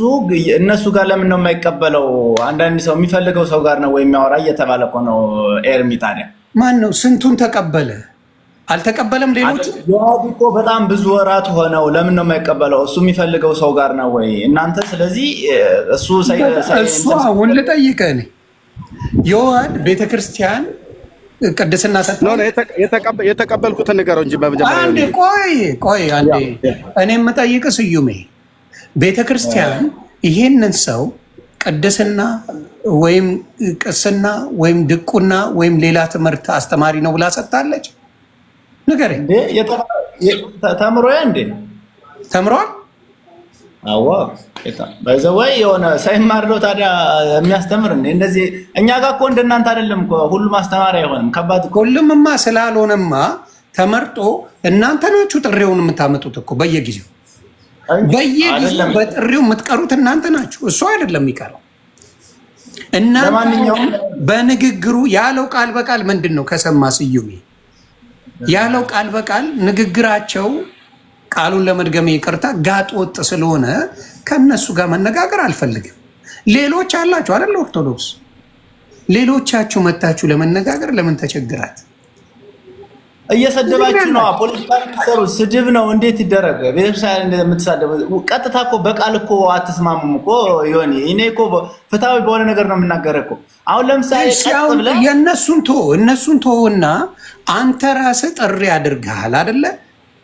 እነሱ ጋር ለምን ነው የማይቀበለው? አንዳንድ ሰው የሚፈልገው ሰው ጋር ነው ወይ የሚያወራ እየተባለ እኮ ነው። ኤርሚ ታዲያ ማን ነው? ስንቱን ተቀበለ? አልተቀበለም። ሌሎች ዮሐድ እኮ በጣም ብዙ ወራት ሆነው። ለምን ነው የማይቀበለው? እሱ የሚፈልገው ሰው ጋር ነው ወይ እናንተ? ስለዚህ እሱ አሁን ልጠይቅህ እኔ ዮሐድ ቤተክርስቲያን ቅድስና የተቀበልኩትን ንገረው እንጂ በመጀመሪያ አንዴ ቆይ አንዴ እኔ የምጠይቅህ ስዩሜ፣ ቤተክርስቲያን ይሄንን ሰው ቅድስና ወይም ቅስና ወይም ድቁና ወይም ሌላ ትምህርት አስተማሪ ነው ብላ ሰጥታለች? ንገረኝ። ተምሯል? አዋ በዘወይ የሆነ ሳይማር ነው ታዲያ የሚያስተምር እንዴ? እንደዚህ እኛ ጋር እኮ እንደናንተ አይደለም እኮ ሁሉም አስተማሪ አይሆንም። ከባድ ሁሉምማ ስላልሆነማ ተመርጦ እናንተ ናችሁ ጥሪውን የምታመጡት እኮ በየጊዜው በጥሪው የምትቀሩት እናንተ ናችሁ። እሱ አይደለም የሚቀረው። እናንተ በንግግሩ ያለው ቃል በቃል ምንድን ነው? ከሰማ ስዩሜ ያለው ቃል በቃል ንግግራቸው ቃሉን ለመድገም ይቅርታ ጋጥ ወጥ ስለሆነ ከነሱ ጋር መነጋገር አልፈልግም። ሌሎች አላችሁ አይደል? ኦርቶዶክስ ሌሎቻችሁ መታችሁ ለመነጋገር ለምን ተቸግራችሁ? እየሰደባችሁ ነው። ፖለቲካ ነው፣ ስድብ ነው። እንዴት ይደረግ? ቤተክርስቲያን እንደምትሳደቡ ቀጥታ እኮ በቃል እኮ አትስማሙም እኮ ዮኒ። እኔ እኮ ፍትሃዊ በሆነ ነገር ነው የምናገረው እኮ። አሁን ለምሳሌ ቀጥ ብለህ እነሱን ተወውና አንተ ራስህ ጥሪ አድርገሃል አይደለ?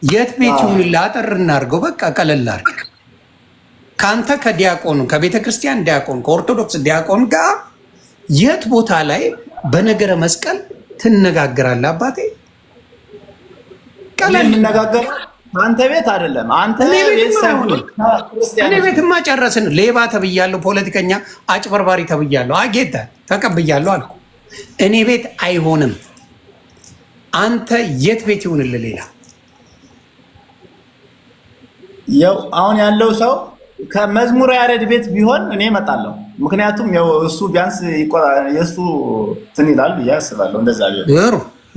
የት ቤት ይሁን ላጠር እናድርገው። በቃ ቀለል አድርግ። ከአንተ ከዲያቆኑ ከቤተ ክርስቲያን ዲያቆን ከኦርቶዶክስ ዲያቆን ጋር የት ቦታ ላይ በነገረ መስቀል ትነጋገራለህ? አባቴ ቀለል እንነጋገር። አንተ ቤት አይደለም አንተ ቤት ሳይሆን እኔ ቤትማ ጨረስን። ሌባ ተብያለሁ፣ ፖለቲከኛ አጭበርባሪ ተብያለሁ፣ አጌታ ተቀብያለሁ አልኩ። እኔ ቤት አይሆንም። አንተ የት ቤት ይሁንልህ? ሌላ ያው አሁን ያለው ሰው ከመዝሙረ ያሬድ ቤት ቢሆን እኔ እመጣለሁ። ምክንያቱም ያው እሱ ቢያንስ የእሱ እንትን ይላል ብዬ አስባለሁ። እንደዛ ቢሆን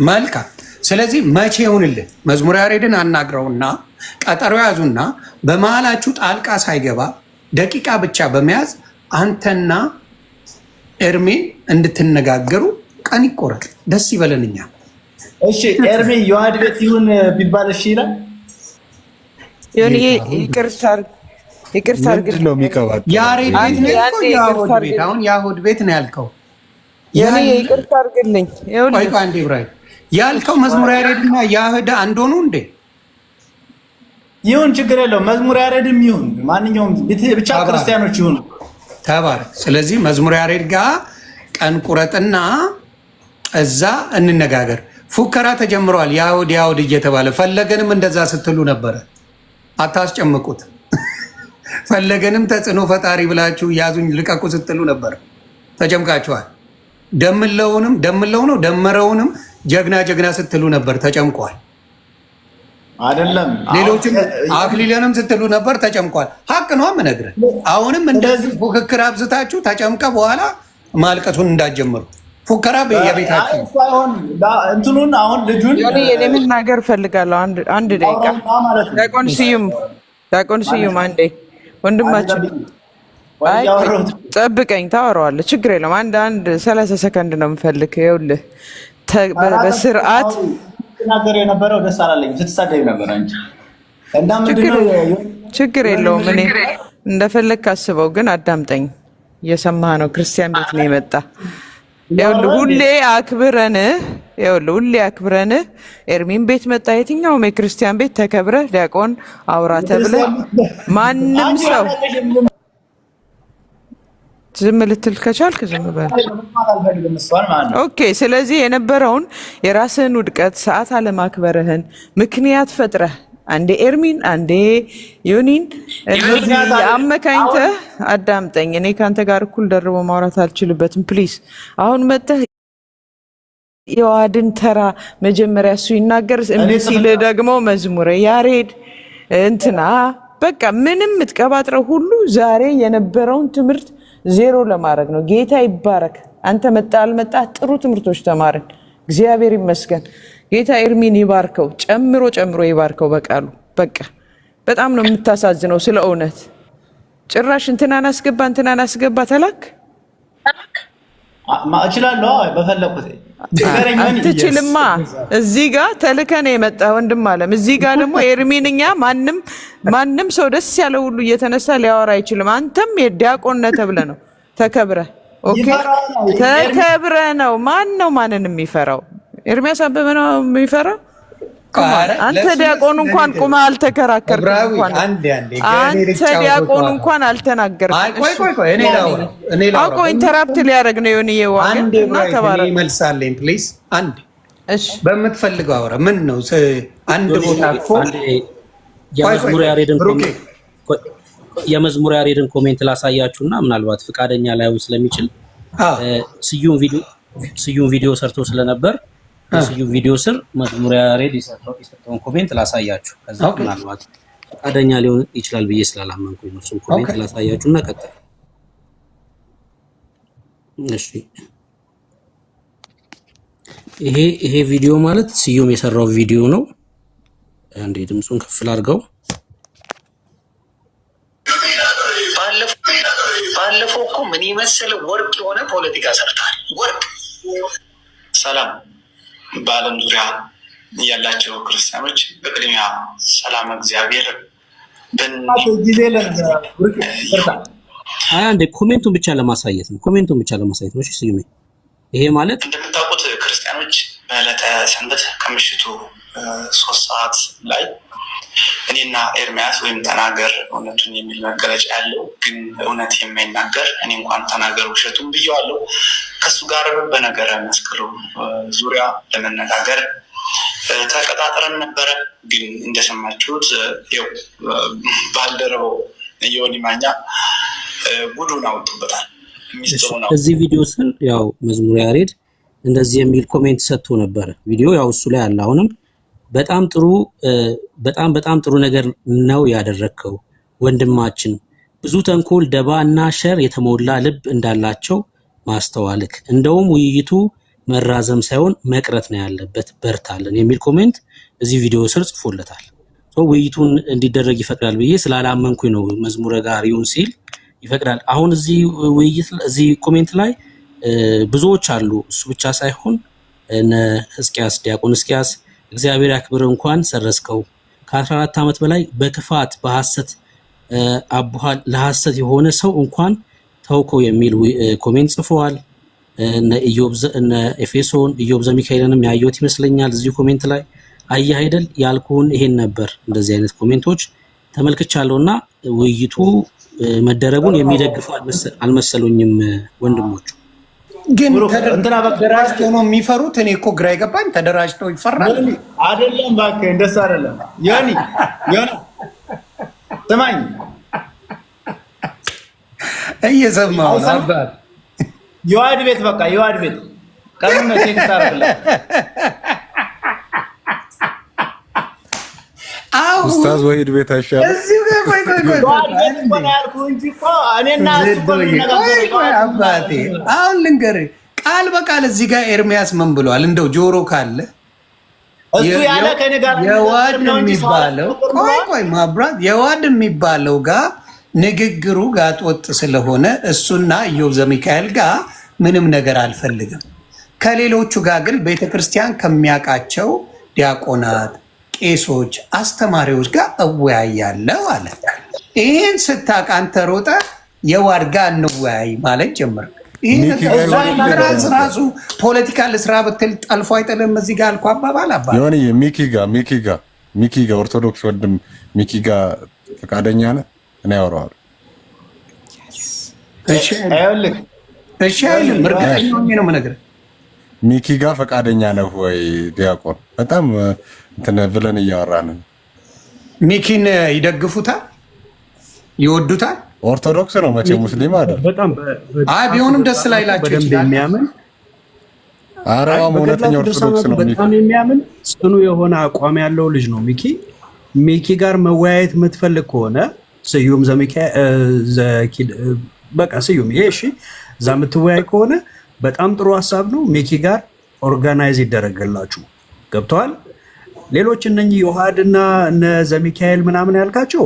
መልካም። ስለዚህ መቼ ይሁንልህ? መዝሙረ ያሬድን አናግረውና ቀጠሮ ያዙና በመሀላችሁ ጣልቃ ሳይገባ ደቂቃ ብቻ በመያዝ አንተና ኤርሜን እንድትነጋገሩ ቀን ይቆረጥ። ደስ ይበለንኛ። እሺ ኤርሚ የዋህድ ቤት ይሁን ቢባል እሺ ይላል። ዮኒ ይቅርታ አድርግልኝ ነው የሚቀባጥ ያሬድ ቤት ነው እኮ ያሁድ ቤት። አሁን ያሁድ ቤት ነው ያልከው። ዮኒ ይቅርታ አድርግልኝ። ቆይ አንዴ ብራይ ያልከው መዝሙር ያሬድና ያህድ አንድ ሆኑ እንዴ? ይሁን ችግር የለውም። መዝሙር ያሬድም ይሁን ማንኛውም ብቻ ክርስቲያኖች ይሁን ተባረክ። ስለዚህ መዝሙር ያሬድ ጋር ቀን ቁረጥና እዛ እንነጋገር። ፉከራ ተጀምሯል። ያሁድ እየተባለ ፈለገንም እንደዛ ስትሉ ነበረ። አታስጨምቁት። ፈለገንም ተጽዕኖ ፈጣሪ ብላችሁ ያዙኝ ልቀቁ ስትሉ ነበር። ተጨምቃችኋል። ደምለው ነው ደመረውንም ጀግና ስትሉ ነበር። ተጨምቋል። አይደለም ሌሎችም አክሊለንም ስትሉ ነበር። ተጨምቋል። ሀቅ ነው የምነግርህ። አሁንም እንደዚህ ፉክክር አብዝታችሁ ተጨምቀ በኋላ ማልቀሱን እንዳትጀምሩ። ፉከራ የቤታችሁ እንትኑን አሁን ልጁን እኔ መናገር እፈልጋለሁ። አንድ ደቂቃ ዲያቆን ስዩም አንዴ ወንድማችን ጠብቀኝ፣ ታወራዋለህ። ችግር የለም። አንድ 30 ሰከንድ ነው የምፈልግ። ይኸውልህ በስርዓት ተናገር የነበረው ደስ አላለኝ። ስትሳደብ ነበር አንቺ እና ምንድነው? ችግር የለውም። እኔ እንደፈለግ ካስበው፣ ግን አዳምጠኝ። እየሰማህ ነው። ክርስቲያን ቤት ነው የመጣ። ይኸውልህ ሁሌ አክብረንህ ኤርሚን ቤት መጣ። የትኛውም የክርስቲያን ቤት ተከብረህ ዲያቆን አውራ ተብለህ ማንም ሰው ዝም ልትል ከቻልክ ዝም በል። ኦኬ። ስለዚህ የነበረውን የራስህን ውድቀት ሰዓት አለማክበርህን ምክንያት ፈጥረህ አንዴ ኤርሚን አንዴ ዮኒን እንደዚህ አመካኝተህ አዳምጠኝ። እኔ ከአንተ ጋር እኩል ደርቦ ማውራት አልችልበትም። ፕሊዝ አሁን መጥተህ የዋህድን ተራ መጀመሪያ እሱ ይናገር እምቢ ሲል ደግሞ መዝሙረ ያሬድ እንትና በቃ ምንም የምትቀባጥረው ሁሉ ዛሬ የነበረውን ትምህርት ዜሮ ለማድረግ ነው። ጌታ ይባረክ። አንተ መጣ አልመጣ ጥሩ ትምህርቶች ተማርን። እግዚአብሔር ይመስገን። ጌታ ኤርሚን ይባርከው፣ ጨምሮ ይባርከው በቃሉ። በቃ በጣም ነው የምታሳዝነው። ስለ እውነት ጭራሽ እንትናን አስገባ ተላክ እችላለሁ በፈለኩት አትችልማ። እዚህ ጋር ተልከን የመጣ ወንድም አለም። እዚህ ጋር ደግሞ ኤርሚንኛ ማንም ሰው ደስ ያለው ሁሉ እየተነሳ ሊያወራ አይችልም። አንተም የዲያቆን ነህ ተብለህ ነው ተከብረህ። ኦኬ ተከብረ ነው። ማን ነው ማንን የሚፈራው? ኤርሚያስ አበበ ነው የሚፈራው? አንተ ዲያቆኑ እንኳን ቁማ አልተከራከርክም። አንተ ዲያቆኑ እንኳን አልተናገርክም። አውቆ ኢንተራፕት ሊያደርግ ነው የሆነ የዋና ተባረክ። መልሳለኝ ፕሊዝ። አንድ እሺ፣ በምትፈልገው አውራ። ምን ነው አንድ ቦታ እኮ የመዝሙር ያሬድን ኮሜንት ላሳያችሁና ምናልባት ፍቃደኛ ላይሆን ስለሚችል ስዩም ቪዲዮ ሰርቶ ስለነበር ስዩም ቪዲዮ ስር መዝሙር ያሬድ የሰጠውን ኮሜንት ላሳያችሁ። ከዛ ምናልባት ፈቃደኛ ሊሆን ይችላል ብዬ ስላላመንኩኝ ነው። እሱን ኮሜንት ላሳያችሁና ቀጥታ። እሺ ይሄ ቪዲዮ ማለት ስዩም የሰራው ቪዲዮ ነው። አንዴ ድምጹን ከፍ ላድርገው። ባለፈው እኮ ምን ይመስል ወርቅ የሆነ ፖለቲካ ሰርታል። ወርቅ ሰላም በዓለም ዙሪያ ያላቸው ክርስቲያኖች በቅድሚያ ሰላም እግዚአብሔር አንዴ ኮሜንቱን ብቻ ለማሳየት ነው። እሺ ስዩም፣ ይሄ ማለት እንደምታውቁት ክርስቲያኖች በዕለተ ሰንበት ከምሽቱ 3 ሰዓት ላይ እኔና ኤርሚያስ ወይም ተናገር እውነቱን የሚል መገለጫ ያለው ግን እውነት የማይናገር እኔ እንኳን ተናገር ውሸቱን ብየዋለሁ። ከሱ ጋር በነገረ መስቀሉ ዙሪያ ለመነጋገር ተቀጣጥረን ነበረ። ግን እንደሰማችሁት ያው ባልደረበው ዮኒ ማኛ ጉዱን አውጥቶበታል። እዚህ ቪዲዮ ስር ያው መዝሙር ያሬድ እንደዚህ የሚል ኮሜንት ሰጥቶ ነበረ። ቪዲዮ ያው እሱ ላይ አለ። አሁንም በጣም ጥሩ ነገር ነው ያደረከው ወንድማችን። ብዙ ተንኮል፣ ደባ እና ሸር የተሞላ ልብ እንዳላቸው ማስተዋልክ። እንደውም ውይይቱ መራዘም ሳይሆን መቅረት ነው ያለበት፣ በርታለን የሚል ኮሜንት እዚህ ቪዲዮ ስር ጽፎለታል። ውይይቱን እንዲደረግ ይፈቅዳል ብዬ ስላላመንኩኝ ነው። መዝሙረ ጋር ይሁን ሲል ይፈቅዳል። አሁን እዚህ ኮሜንት ላይ ብዙዎች አሉ። እሱ ብቻ ሳይሆን እነ ሕዝቅያስ ዲያቆን ሕዝቅያስ እግዚአብሔር ያክብር እንኳን ሰረስከው ከ14 ዓመት በላይ በክፋት በሐሰት አቡሃል ለሐሰት የሆነ ሰው እንኳን ተውከው የሚል ኮሜንት ጽፈዋል። እነ ኤፌሶን ኢዮብ ዘሚካኤልንም ያየሁት ይመስለኛል እዚሁ ኮሜንት ላይ አየህ አይደል ያልኩህን ይሄን ነበር። እንደዚህ አይነት ኮሜንቶች ተመልክቻለሁና ውይይቱ መደረጉን የሚደግፉ አልመሰሉኝም ወንድሞቹ። ግን ተደራጅተው ነው የሚፈሩት። እኔ እኮ ግራ ይገባኝ። ተደራጅተው ይፈራል አይደለም? እባክህ እንደሱ አይደለም። ዮኒ ስማኝ፣ እየሰማሁ ነው አባት። የዋድ ቤት በቃ የዋድ ቤት ቀኑን ቴክስት አደረግልህ። ኡስታዝ ወሂድ ቤት አይሻልም? እዚሁ ጋር ቆይ አባቴ፣ አሁን ልንገርህ ቃል በቃል እዚህ ጋር ኤርሚያስ ምን ብሏል? እንደው ጆሮ ካለ እሱ ያለ ከኔ ጋር የዋድ የሚባለው ቆይ ማብራት የዋድ የሚባለው ጋር ንግግሩ ጋጥ ወጥ ስለሆነ እሱና ኢዮብ ዘሚካኤል ጋር ምንም ነገር አልፈልግም። ከሌሎቹ ጋር ግን ቤተክርስቲያን ከሚያውቃቸው ዲያቆናት፣ ቄሶች፣ አስተማሪዎች ጋር እወያያለሁ አለ። ይህን ስታውቅ አንተ ሮጠ የዋድ ጋር እንወያይ ማለት ጀምር። ራሱ ፖለቲካ ልስራ ብትል ጠልፎ አይጥልም። እዚህ ጋር አልኩህ አባባል አባ ሆነ ሚኪ ጋ ኦርቶዶክስ ወንድም ሚኪ ጋ ፈቃደኛ ነህ? እኔ ያወራዋል። እሺ አይልም። እርግጠኛ ሆኜ ነው የምነግርህ። ሚኪ ጋ ፈቃደኛ ነህ ወይ ዲያቆን? በጣም እንትን ብለን እያወራን ነው። ሚኪን ይደግፉታል፣ ይወዱታል። ኦርቶዶክስ ነው መቼ ሙስሊም አይደል? በጣም አይ ቢሆንም ደስ ላይላቸው ይችላል። የሚያምን አራም እውነተኛ ኦርቶዶክስ ነው። በጣም የሚያምን ጽኑ የሆነ አቋም ያለው ልጅ ነው ሚኪ። ሚኪ ጋር መወያየት የምትፈልግ ከሆነ ስዩም በቃ ስዩም ይሄ እሺ፣ እዛ የምትወያይ ከሆነ በጣም ጥሩ ሀሳብ ነው። ሚኪ ጋር ኦርጋናይዝ ይደረግላችሁ። ገብተዋል። ሌሎች እነኚህ ዮሐድና እነ ዘሚካኤል ምናምን ያልካቸው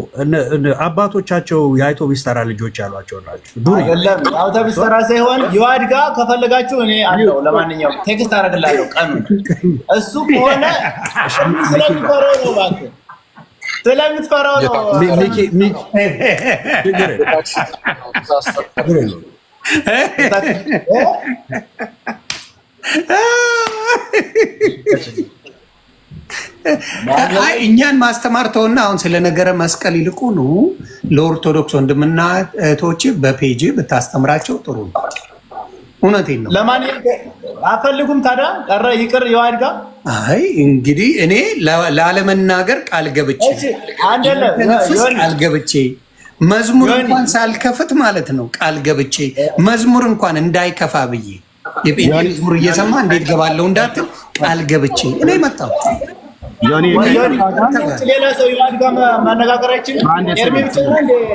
አባቶቻቸው የአይቶ ቢስተራ ልጆች ያሏቸው ናቸው። አይደለም አውቶ ቢስተራ ሳይሆን ዮሐድ ጋር ከፈለጋችሁ እኔ አለው። ለማንኛውም ቴክስት አደርግላለሁ ቀኑን። እሱ ከሆነ ስለሚፈራው ነው እባክህ፣ ስለምትፈራው ነው አይ እኛን ማስተማር ተውና፣ አሁን ስለ ነገረ መስቀል ይልቁኑ ለኦርቶዶክስ ወንድምና እህቶች በፔጅ ብታስተምራቸው ጥሩ ነው። እውነቴን ነው። ለማን አፈልጉም ታዲያ ቀረ ይቅር የዋድ ጋር። አይ እንግዲህ እኔ ላለመናገር ቃል ገብቼ መዝሙር እንኳን ሳልከፍት ማለት ነው ቃል ገብቼ መዝሙር እንኳን እንዳይከፋ ብዬ የጴንጤ መዝሙር እየሰማ እንዴት ገባለሁ እንዳትል ቃል ገብቼ እኔ መጣሁ። ሌላ ሰው የዋድ ጋር ማነጋገር አይችልም።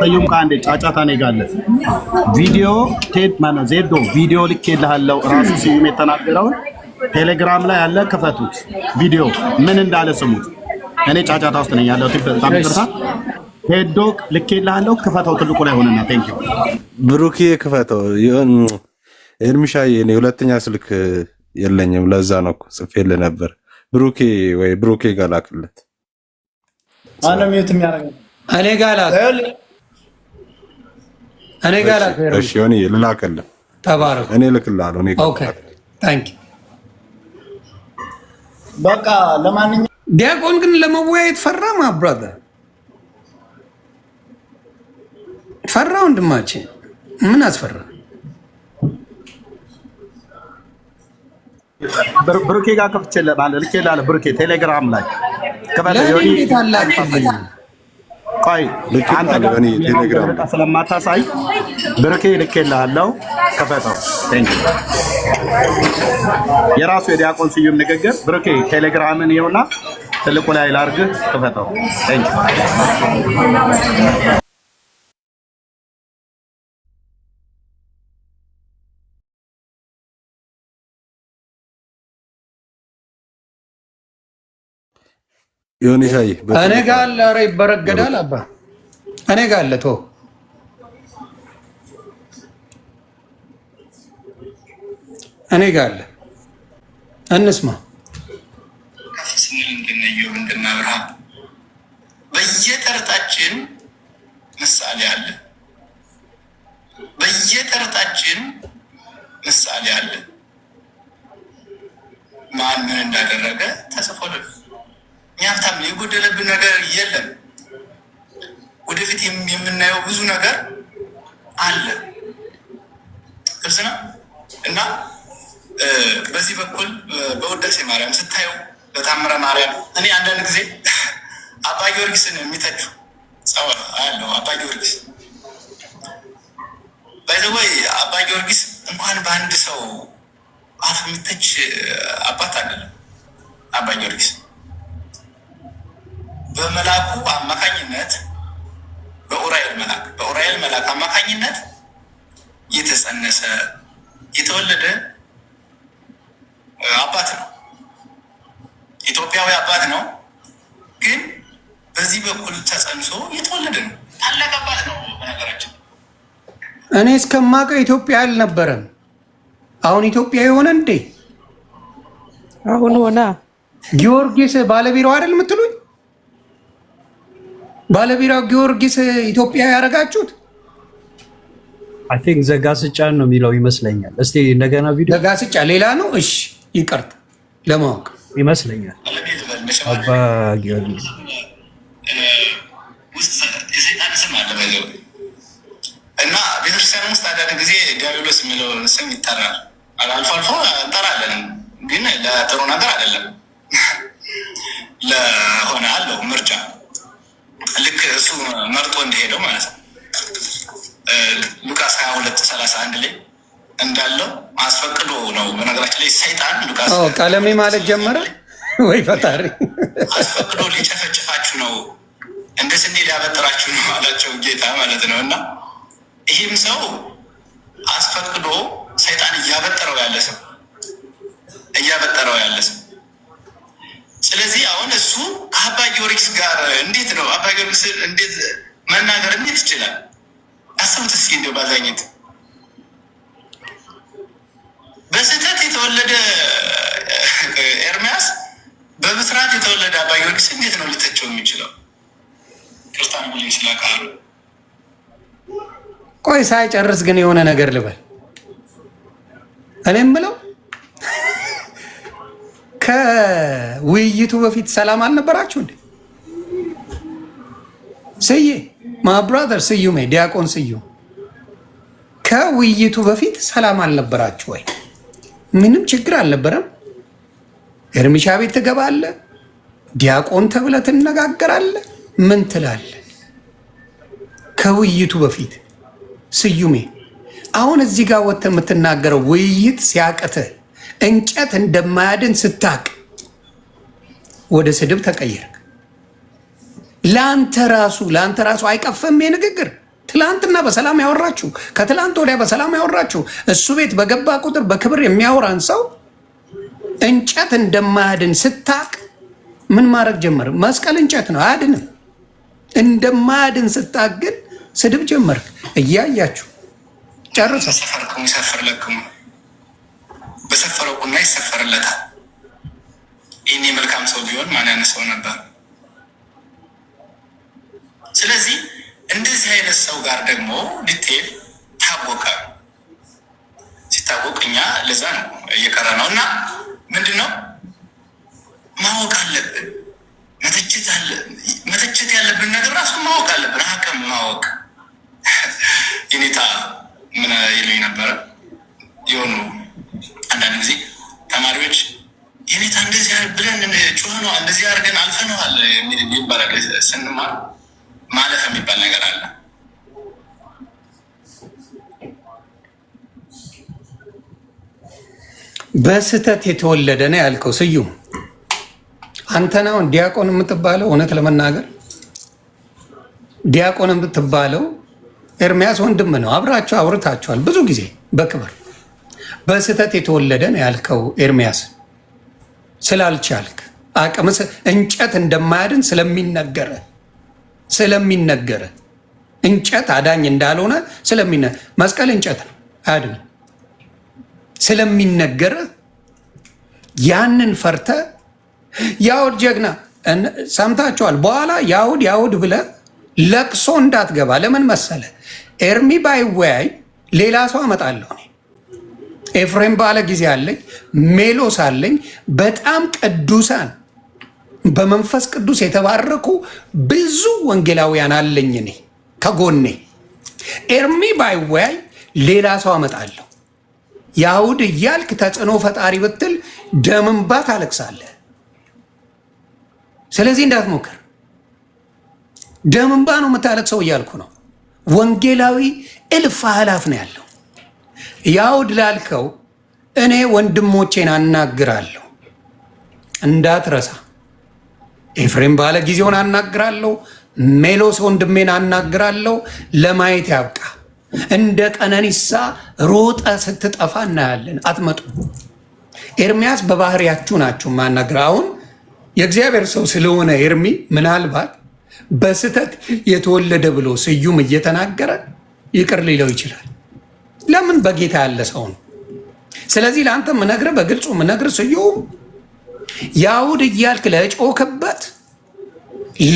ሰዩም ከአንዴ ጫጫታ ነው ጋለት ቪዲዮ ዜዶ ቪዲዮ ልኬልሃለሁ። ራሱ ስዩም የተናገረውን ቴሌግራም ላይ ያለ ክፈቱት። ቪዲዮ ምን እንዳለ ስሙት። እኔ ጫጫታ ውስጥ ነኝ ያለው። ታምጥርታ ሄዶ ልኬልሃለሁ። ክፈተው፣ ትልቁ ላይ ሆነና ቴንክ ዩ ብሩኬ ክፈተው። ኤርሚሻዬ እኔ ሁለተኛ ስልክ የለኝም፣ ለዛ ነው እኮ ጽፌልህ ነበር። ብሩኬ ጋር ላክለት። ማነው ሚዩት የሚያደርገው? እኔ ጋር ላክ። እሺ ዮኒ ልላክልህ። ተባረክ። እኔ ልክልሃለሁ። እኔ ጋር ኦኬ ታንክ ዩ። በቃ ለማንኛውም ዲያቆን ግን ለመወያየት ፈራ። ብራዘር ፈራ። ወንድማችን ምን አስፈራ? ብሩኬ ጋር ከፍቼልህ ማለት ልኬልሃለሁ። ብሩኬ ቴሌግራም ላይ ቆይ አንተ ጋር ቴሌግራም ስለማታሳይ ብሩኬ ልኬልሃለሁ። ከፈተው። ቴንክ ዩ። የራሱ የዲያቆን ስዩም ንግግር ብሩኬ ቴሌግራምን ይኸውና ትልቁ ላይ ላድርግህ። ከፈተው። ቴንክ ዩ። ዮኒሻይ እኔ ጋር አለ። ኧረ ይበረገዳል አባ እኔ ጋር አለ። ተው እኔ ጋር አለ። እንስማ። ከፍ ስንል እንድንየው እንድናብርሃ በየተረታችን ምሳሌ አለ። በየተረታችን ምሳሌ አለ። ማን ምን እንዳደረገ ተጽፎልን። እኛ ሀብታም የጎደለብን ነገር የለም። ወደፊት የምናየው ብዙ ነገር አለ። ግልጽ ነው እና በዚህ በኩል በውዳሴ ማርያም ስታየው በታምረ ማርያም እኔ አንዳንድ ጊዜ አባ ጊዮርጊስን የሚተቹ ሰው አለው። አባ ጊዮርጊስ ባይዘወይ አባ ጊዮርጊስ እንኳን በአንድ ሰው አፍ የሚተች አባት አይደለም። አባ ጊዮርጊስ በመላኩ አማካኝነት በኡራኤል መልአክ አማካኝነት የተጸነሰ የተወለደ አባት ነው። ኢትዮጵያዊ አባት ነው፣ ግን በዚህ በኩል ተጸንሶ የተወለደ ነው። ታላቅ አባት ነው። በነገራችን እኔ እስከማውቀው ኢትዮጵያ አልነበረም። አሁን ኢትዮጵያ የሆነ እንዴ? አሁን ሆና ጊዮርጊስ ባለቢራው አይደል የምትሉኝ? ባለቢራው ጊዮርጊስ ኢትዮጵያ ያደረጋችሁት? አይ ቲንክ ዘጋስጫን ነው የሚለው ይመስለኛል። እስቲ እንደገና ቪዲዮ ዘጋስጫ ሌላ ነው። እሺ ይቅርታ ለማወቅ ይመስለኛል። አባ ጊዮርጊስ ውስጥ የሰይጣን ስም አለ እና ቤተክርስቲያን ውስጥ አንዳንድ ጊዜ ዲያብሎስ የሚለው ስም ይጠራል። አልፎ አልፎ እንጠራለን፣ ግን ለጥሩ ነገር አይደለም። ለሆነ አለው ምርጫ ልክ እሱ መርጦ እንደሄደው ማለት ነው። ሉቃስ 22:31 ላይ እንዳለው አስፈቅዶ ነው። በነገራችን ላይ ሰይጣን ሉቃስ ቀለሜ ማለት ጀመረ ወይ ፈጣሪ አስፈቅዶ ሊጨፈጭፋችሁ ነው፣ እንደ ስንዴ ሊያበጥራችሁ ነው አላቸው ጌታ ማለት ነው። እና ይህም ሰው አስፈቅዶ ሰይጣን እያበጠረው ያለ ሰው ስለዚህ አሁን እሱ ከአባ ጊዮርጊስ ጋር እንዴት ነው አባ ጊዮርጊስ እንዴት መናገር እንዴት ይችላል? አስቡት እስኪ እንደው ባዛኝት በስህተት የተወለደ ኤርሚያስ በብስራት የተወለደ አባ ጊዮርጊስ እንዴት ነው ሊተቸው የሚችለው? ክርስቲያን ብሎ ስላቃሉ ቆይ ሳይጨርስ ግን የሆነ ነገር ልበል። እኔም ብለው ከውይይቱ በፊት ሰላም አልነበራችሁ እንዴ? ስዬ ማብራዘር ስዩሜ ዲያቆን ስዩም ከውይይቱ በፊት ሰላም አልነበራችሁ ወይ? ምንም ችግር አልነበረም። ኤርሚሻ ቤት ትገባለህ፣ ዲያቆን ተብለህ ትነጋገራለህ። ምን ትላለህ? ከውይይቱ በፊት ስዩሜ አሁን እዚህ ጋር ወጥተህ የምትናገረው ውይይት ሲያቅትህ እንጨት እንደማያድን ስታቅ ወደ ስድብ ተቀየርክ። ለአንተ ራሱ አይቀፍም የንግግር ትላንትና በሰላም ያወራችሁ ከትላንት ወዲያ በሰላም ያወራችሁ እሱ ቤት በገባ ቁጥር በክብር የሚያወራን ሰው እንጨት እንደማያድን ስታቅ ምን ማድረግ ጀመር? መስቀል እንጨት ነው አያድንም። እንደማያድን ስታቅ ግን ስድብ ጀመርክ። እያያችሁ ጨርሰ ሰፈርኩም ይሰፈርለኩም በሰፈረው ቁና ይሰፈርለታል። ይህኔ መልካም ሰው ቢሆን ማን ያነሰው ነበር? ስለዚህ እንደዚህ አይነት ሰው ጋር ደግሞ ዲቴል ታወቀ። ሲታወቅ እኛ ለዛ ነው እየቀረ ነው። እና ምንድን ነው ማወቅ አለብን። መተቸት ያለብን ነገር ራሱ ማወቅ አለብን። ሀቅም ማወቅ የኔታ ምን ይሉኝ ነበረ የሆኑ አንዳንድ ጊዜ ተማሪዎች የኔታ እንደዚህ ብለን ጩኸነዋል፣ እንደዚህ አድርገን አልፈነዋል ይባላል። ስንማር ማለፍ የሚባል ነገር አለ። በስህተት የተወለደ ነው ያልከው ስዩም፣ አንተ ነው ዲያቆን የምትባለው። እውነት ለመናገር ዲያቆን የምትባለው ኤርሚያስ ወንድም ነው። አብራችሁ አውርታችኋል ብዙ ጊዜ በክብር። በስህተት የተወለደ ነው ያልከው ኤርሚያስ ስላልቻልክ አቅም እንጨት እንደማያድን ስለሚነገረ እንጨት አዳኝ እንዳልሆነ መስቀል እንጨት ነው አያድንም ስለሚነገረ ያንን ፈርተ ያውድ ጀግና ሰምታችኋል። በኋላ ያውድ ብለ ለቅሶ እንዳትገባ። ለምን መሰለ? ኤርሚ ባይወያይ ሌላ ሰው አመጣለሁ። ኤፍሬም ባለ ጊዜ አለኝ፣ ሜሎስ አለኝ። በጣም ቅዱሳን በመንፈስ ቅዱስ የተባረኩ ብዙ ወንጌላውያን አለኝ እኔ ከጎኔ። ኤርሚ ባይወያይ ሌላ ሰው አመጣለሁ። ያውድ እያልክ ተጽዕኖ ፈጣሪ ብትል ደም እንባ ታለቅሳለህ። ስለዚህ እንዳትሞክር። ደም እንባ ነው የምታለቅሰው እያልኩ ነው። ወንጌላዊ እልፍ አላፍ ነው ያለው። ያውድ ላልከው እኔ ወንድሞቼን አናግራለሁ እንዳትረሳ። ኤፍሬም ባለ ጊዜውን አናግራለሁ። ሜሎስ ወንድሜን አናግራለሁ። ለማየት ያብቃ። እንደ ቀነኒሳ ሮጠ ስትጠፋ እናያለን። አትመጡ። ኤርሚያስ በባህሪያችሁ ናችሁ ማናገር። አሁን የእግዚአብሔር ሰው ስለሆነ ኤርሚ ምናልባት በስተት የተወለደ ብሎ ስዩም እየተናገረ ይቅር ሊለው ይችላል። ለምን? በጌታ ያለ ሰው ነው። ስለዚህ ለአንተ ምነግር በግልጹ ምነግር ስዩም ያውድ እያልክ ለጮክበት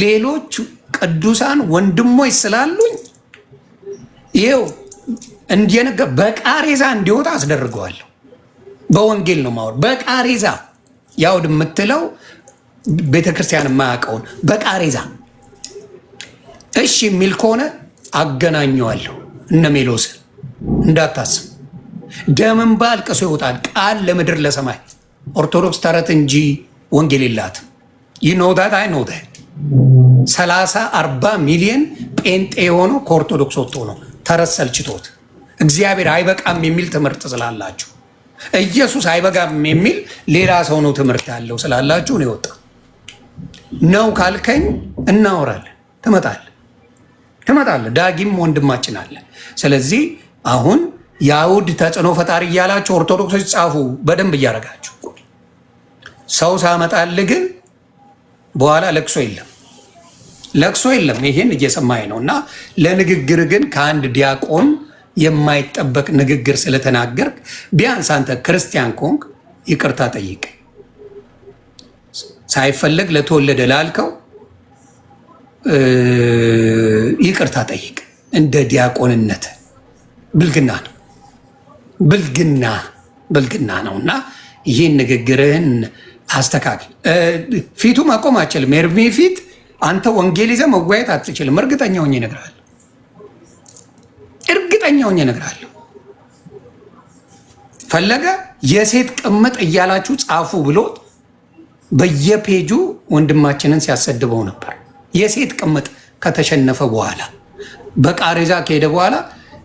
ሌሎች ቅዱሳን ወንድሞች ስላሉኝ ይኸው እንዲነገ በቃሬዛ እንዲወጣ አስደርገዋለሁ። በወንጌል ነው ማወር። በቃሬዛ ያውድ የምትለው ቤተክርስቲያን የማያውቀውን በቃሬዛ እሺ የሚል ከሆነ አገናኘዋለሁ። እነ ሜሎስን እንዳታስብ። ደምን ባልቅሶ ይወጣል። ቃል ለምድር ለሰማይ። ኦርቶዶክስ ተረት እንጂ ወንጌል የላትም። ይኖዳት አይኖዳት 30-40 ሚሊዮን ጴንጤ የሆነው ከኦርቶዶክስ ወጥቶ ነው። ተረት ሰልችቶት እግዚአብሔር አይበቃም የሚል ትምህርት ስላላችሁ፣ ኢየሱስ አይበቃም የሚል ሌላ ሰው ነው ትምህርት ያለው ስላላችሁ ነው የወጣ ነው። ካልከኝ እናወራለን። ትመጣለህ። ዳጊም ወንድማችን አለ። ስለዚህ አሁን ያውድ ተጽዕኖ ፈጣሪ እያላችሁ ኦርቶዶክሶች ጻፉ፣ በደንብ እያደረጋችሁ። ሰው ሳመጣልህ ግን በኋላ ለቅሶ የለም። ይሄን እየሰማኝ ነው። እና ለንግግር ግን ከአንድ ዲያቆን የማይጠበቅ ንግግር ስለተናገርክ ቢያንስ አንተ ክርስቲያን ኮንክ ይቅርታ ጠይቅ። ሳይፈለግ ለተወለደ ላልከው ይቅርታ ጠይቅ። እንደ ዲያቆንነት ብልግና ነው። እና ይህን ንግግርህን አስተካክል። ፊቱ መቆም አችልም። ኤርሚ ፊት አንተ ወንጌል ይዘህ መጓየት አትችልም። እርግጠኛ ሆኜ እነግርሃለሁ። ፈለገ የሴት ቅምጥ እያላችሁ ጻፉ ብሎት በየፔጁ ወንድማችንን ሲያሰድበው ነበር። የሴት ቅምጥ ከተሸነፈ በኋላ በቃሬዛ ከሄደ በኋላ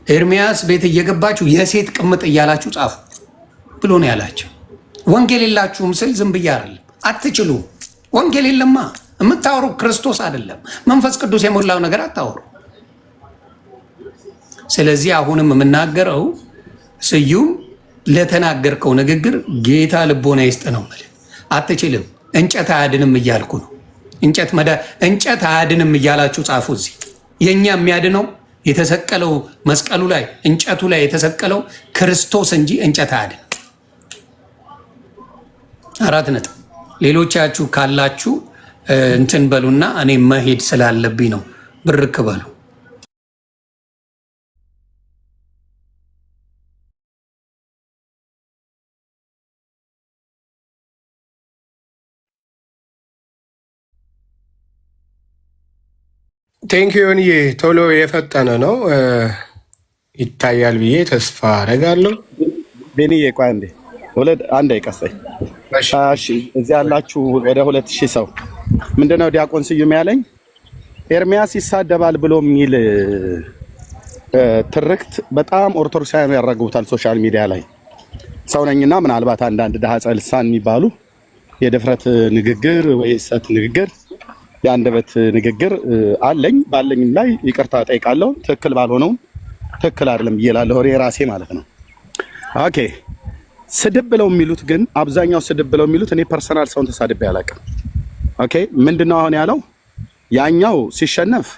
ኤርሚያስ ቤት እየገባችሁ የሴት ቅምጥ እያላችሁ ጻፉ ብሎ ነው ያላቸው። ወንጌል የላችሁም ስል ዝም ብዬ አይደለም። አትችሉም። ወንጌል የለማ። የምታወሩ ክርስቶስ አይደለም፣ መንፈስ ቅዱስ የሞላው ነገር አታወሩ። ስለዚህ አሁንም የምናገረው ስዩም ለተናገርከው ንግግር ጌታ ልቦና ይስጥ ነው ማለት። አትችልም። እንጨት አያድንም እያልኩ ነው። እንጨት አያድንም እያላችሁ ጻፉ። እዚህ የእኛ የሚያድነው የተሰቀለው መስቀሉ ላይ እንጨቱ ላይ የተሰቀለው ክርስቶስ እንጂ እንጨት አያድን። 4 ነጥብ። ሌሎቻችሁ ካላችሁ እንትን በሉና እኔ መሄድ ስላለብኝ ነው። ብርክ በሉ። ቴንኪዮንዬ ቶሎ የፈጠነ ነው ይታያል ብዬ ተስፋ አደርጋለሁ። ቤንዬ ቆይ አንዴ ቀሰኝ። እሺ እዚህ ያላችሁ ወደ 2000 ሰው ምንድነው ዲያቆን ስዩም ያለኝ ኤርሚያስ ይሳደባል ብሎ የሚል ትርክት በጣም ኦርቶዶክሳውያን ያራግቡታል ሶሻል ሚዲያ ላይ። ሰው ነኝና ምናልባት አንዳንድ ዳህጸ ልሳን የሚባሉ የድፍረት ንግግር ወይ ሰት ንግግር የአንደበት ንግግር አለኝ። ባለኝም ላይ ይቅርታ ጠይቃለሁ። ትክክል ባልሆነውም ትክክል አይደለም እየላለሁ ራሴ ማለት ነው። ኦኬ ስድብ ብለው የሚሉት ግን አብዛኛው ስድብ ብለው የሚሉት እኔ ፐርሰናል ሰውን ተሳድቤ አላውቅም። ኦኬ ምንድነው አሁን ያለው? ያኛው ሲሸነፍ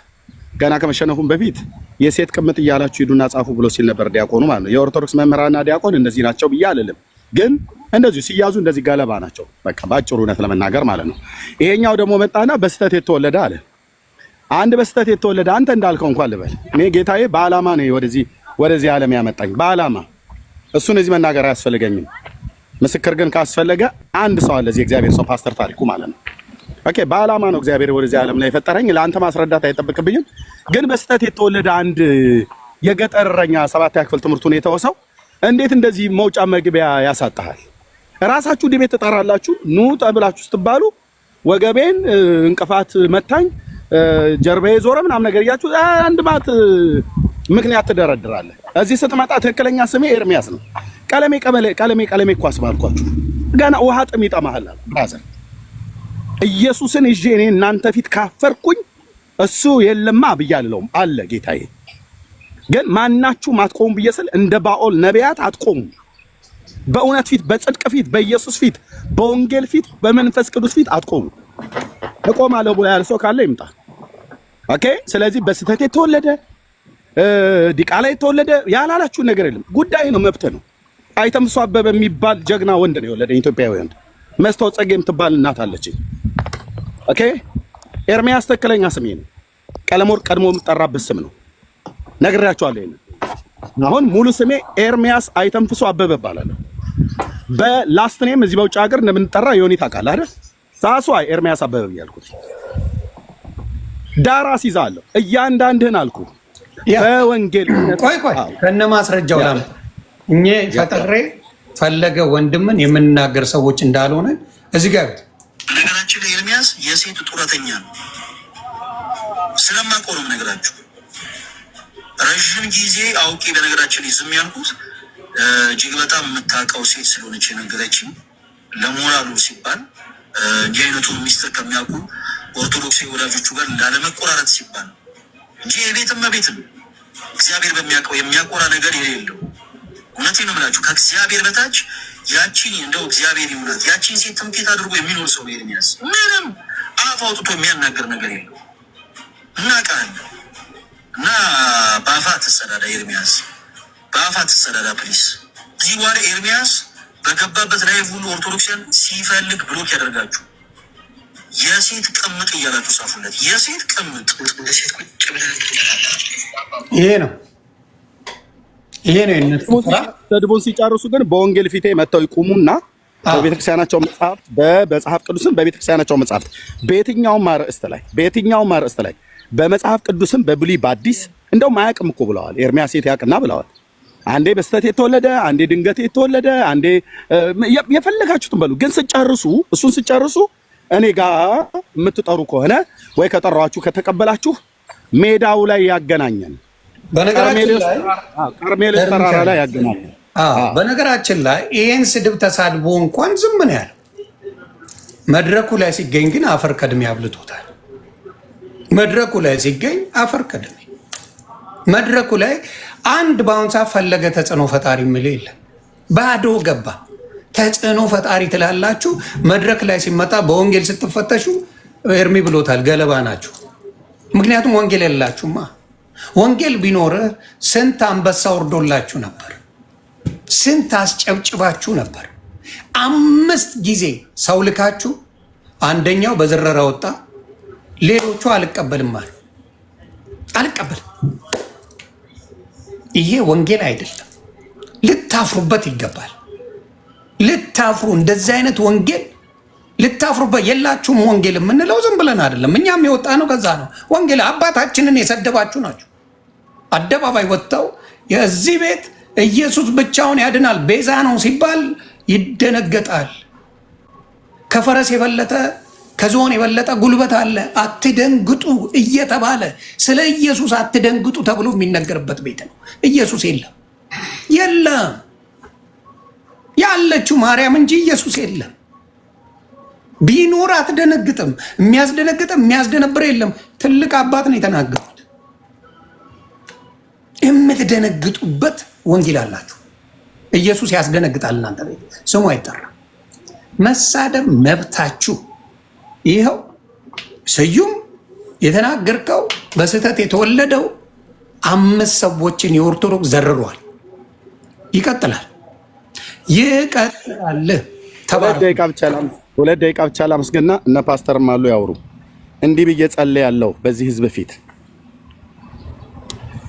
ገና ከመሸነፉም በፊት የሴት ቅምጥ እያላችሁ ሂዱና ጻፉ ብሎ ሲል ነበር ዲያቆኑ ማለት ነው። የኦርቶዶክስ መምህራንና ዲያቆን እነዚህ ናቸው ብዬ አልልም። ግን እንደዚሁ ሲያዙ እንደዚህ ገለባ ናቸው። በቃ ባጭሩ እውነት ለመናገር ማለት ነው። ይሄኛው ደግሞ መጣና በስተት የተወለደ አለ። አንድ በስተት የተወለደ አንተ እንዳልከው እንኳን ልበል እኔ ጌታዬ በዓላማ ነው ወደዚህ ዓለም ያመጣኝ በዓላማ። እሱን እዚህ መናገር አያስፈልገኝም። ምስክር ግን ካስፈለገ አንድ ሰው አለ እዚህ እግዚአብሔር ሰው ፓስተር ታሪኩ ማለት ነው። ኦኬ በዓላማ ነው እግዚአብሔር ወደዚህ ዓለም ላይ የፈጠረኝ። ለአንተ ማስረዳት አይጠብቅብኝም። ግን በስተት የተወለደ አንድ የገጠር እረኛ 7ኛ ክፍል ትምህርቱን የተወሰው እንዴት እንደዚህ መውጫ መግቢያ ያሳጣሃል? ራሳችሁ ዲቤት ተጣራላችሁ ኑ ተብላችሁ ስትባሉ ወገቤን እንቅፋት መታኝ ጀርባዬ ዞረ ምናምን ነገር እያችሁ አንድ ማት ምክንያት ትደረድራለህ። እዚህ ስትመጣ ትክክለኛ ስሜ ኤርሚያስ ነው። ቀለሜ እኮ አስባልኳችሁ ገና ውሃ ጥም ይጠማሃል ብራዘር። ኢየሱስን ይዤ እኔ እናንተ ፊት ካፈርኩኝ እሱ የለማ ብያለሁም አለ ጌታዬ። ግን ማናችሁ ማትቆሙ ብየስል እንደ ባኦል ነቢያት አትቆሙ። በእውነት ፊት፣ በጽድቅ ፊት፣ በኢየሱስ ፊት፣ በወንጌል ፊት፣ በመንፈስ ቅዱስ ፊት አትቆሙ። እቆማለሁ ብሎ ያለ ሰው ካለ ይምጣ። ኦኬ። ስለዚህ በስተት የተወለደ ዲቃላ የተወለደ ያላላችሁ ነገር የለም። ጉዳይ ነው፣ መብት ነው። አይተምሱ አበበ የሚባል ጀግና ወንድ ነው የወለደ ኢትዮጵያዊ ወንድ። መስታወት ጸጌ የምትባል እናት አለችኝ። ኦኬ። ኤርሚያስ ትክክለኛ ስሜ ነው። ቀለሞር ቀድሞ የምጠራበት ስም ነው። ነግሬያቸዋለሁ። ይሄን አሁን ሙሉ ስሜ ኤርሚያስ አይተንፍሱ አበበ እባላለሁ። በላስት ኔም እዚህ በውጭ ሀገር እንደምንጠራ ዮኒ ታውቃለህ አይደል? ሳሷይ ኤርሚያስ አበበ እያልኩት ዳራ ሲዛለሁ እያንዳንድህን አልኩ። በወንጌል ቆይ ከነ ማስረጃው ላም እኛ ፈጥሬ ፈለገ ወንድምን የምንናገር ሰዎች እንዳልሆነ እዚህ ጋር ነገራችን ላይ ኤርሚያስ የሴት ጡረተኛ ነው። ስለማቆም ነገራችሁ ረጅም ጊዜ አውቄ በነገራችን ላይ ዝም ያልኩት እጅግ በጣም የምታውቀው ሴት ስለሆነች የነገረችኝ ለሞራሉ ሲባል እንዲህ አይነቱን ሚስጥር ከሚያውቁ ኦርቶዶክስ ወዳጆቹ ጋር ላለመቆራረጥ ሲባል እንጂ የቤትም ቤትም እግዚአብሔር በሚያውቀው የሚያቆራ ነገር የሌለው እውነቴን ነው የምላችሁ። ከእግዚአብሔር በታች ያቺን እንደው እግዚአብሔር ይሙላት ያቺን ሴት ትምክህት አድርጎ የሚኖር ሰው ኤርሚያስ ምንም አፍ አውጥቶ የሚያናገር ነገር የለው። እናውቃለን እና በአፋ ትሰዳዳ ኤርሚያስ፣ በአፋ ትሰዳዳ ፕሊስ። እዚህ በኋላ ኤርሚያስ በገባበት ላይ ሁሉ ኦርቶዶክሲያን ሲፈልግ ብሎክ ያደርጋችሁ። የሴት ቅምጥ እያላችሁ ጻፉለት። የሴት ቅምጥ እንደ ሴት ቁጭ ብለን ይሄ ነው ሰድቦን ሲጨርሱ ግን በወንጌል ፊቴ መጥተው ይቁሙና በቤተክርስቲያናቸው መጽሐፍት በመጽሐፍ ቅዱስም በቤተክርስቲያናቸው መጽሐፍት በየትኛውም አርዕስት ላይ በመጽሐፍ ቅዱስም በብሉይ በአዲስ እንደውም አያውቅም እኮ ብለዋል። ኤርሚያስ ሴት ያውቅና ብለዋል። አንዴ በስተት የተወለደ አንዴ ድንገት የተወለደ አንዴ የፈለጋችሁትን በሉ። ግን እሱን ስጨርሱ እኔ ጋር የምትጠሩ ከሆነ ወይ ከጠራችሁ ከተቀበላችሁ ሜዳው ላይ ያገናኘን ቀርሜሎስ ተራራ ላይ ያገናኘን። በነገራችን ላይ ይሄን ስድብ ተሳድቦ እንኳን ዝም ነው ያለው። መድረኩ ላይ ሲገኝ ግን አፈር ከድሜ አብልቶታል። መድረኩ ላይ ሲገኝ አፈር ከድሜ መድረኩ ላይ አንድ በአሁን ሰዓት ፈለገ ተጽዕኖ ፈጣሪ የሚል የለም። ባዶ ገባ። ተጽዕኖ ፈጣሪ ትላላችሁ። መድረክ ላይ ሲመጣ በወንጌል ስትፈተሹ ኤርሚ ብሎታል፣ ገለባ ናችሁ። ምክንያቱም ወንጌል የላችሁማ። ወንጌል ቢኖር ስንት አንበሳ ወርዶላችሁ ነበር፣ ስንት አስጨብጭባችሁ ነበር። 5 ጊዜ ሰው ልካችሁ አንደኛው በዝረራ ወጣ፣ ሌሎቹ አልቀበልም አሉ። አልቀበልም። ይሄ ወንጌል አይደለም። ልታፍሩበት ይገባል። ልታፍሩ። እንደዚህ አይነት ወንጌል ልታፍሩበት የላችሁም። ወንጌል የምንለው ዝም ብለን አይደለም። እኛም የወጣ ነው ከዛ ነው። ወንጌል አባታችንን የሰደባችሁ ናቸው። አደባባይ ወጥተው የዚህ ቤት ኢየሱስ ብቻውን ያድናል ቤዛ ነው ሲባል ይደነገጣል። ከፈረስ የበለጠ ከዝሆን የበለጠ ጉልበት አለ፣ አትደንግጡ እየተባለ ስለ ኢየሱስ አትደንግጡ ተብሎ የሚነገርበት ቤት ነው። ኢየሱስ የለም ያለችው ማርያም እንጂ ኢየሱስ የለም። ቢኖር አትደነግጥም። የሚያስደነግጥም የሚያስደነብር የለም። ትልቅ አባት ነው የተናገሩት። የምትደነግጡበት ወንጌል አላችሁ። ኢየሱስ ያስደነግጣል። እናንተ ቤት ስሙ አይጠራም። መሳደብ መብታችሁ። ይኸው ስዩም የተናገርከው በስህተት የተወለደው 5 ሰዎችን የኦርቶዶክስ ዘርሯል። ይቀጥላል። ይቀጥላል። ሁለት ደቂቃ ብቻ ላመስግንና እነ ፓስተርም አሉ ያውሩ። እንዲህ ብዬ ጸልያለሁ በዚህ ህዝብ ፊት።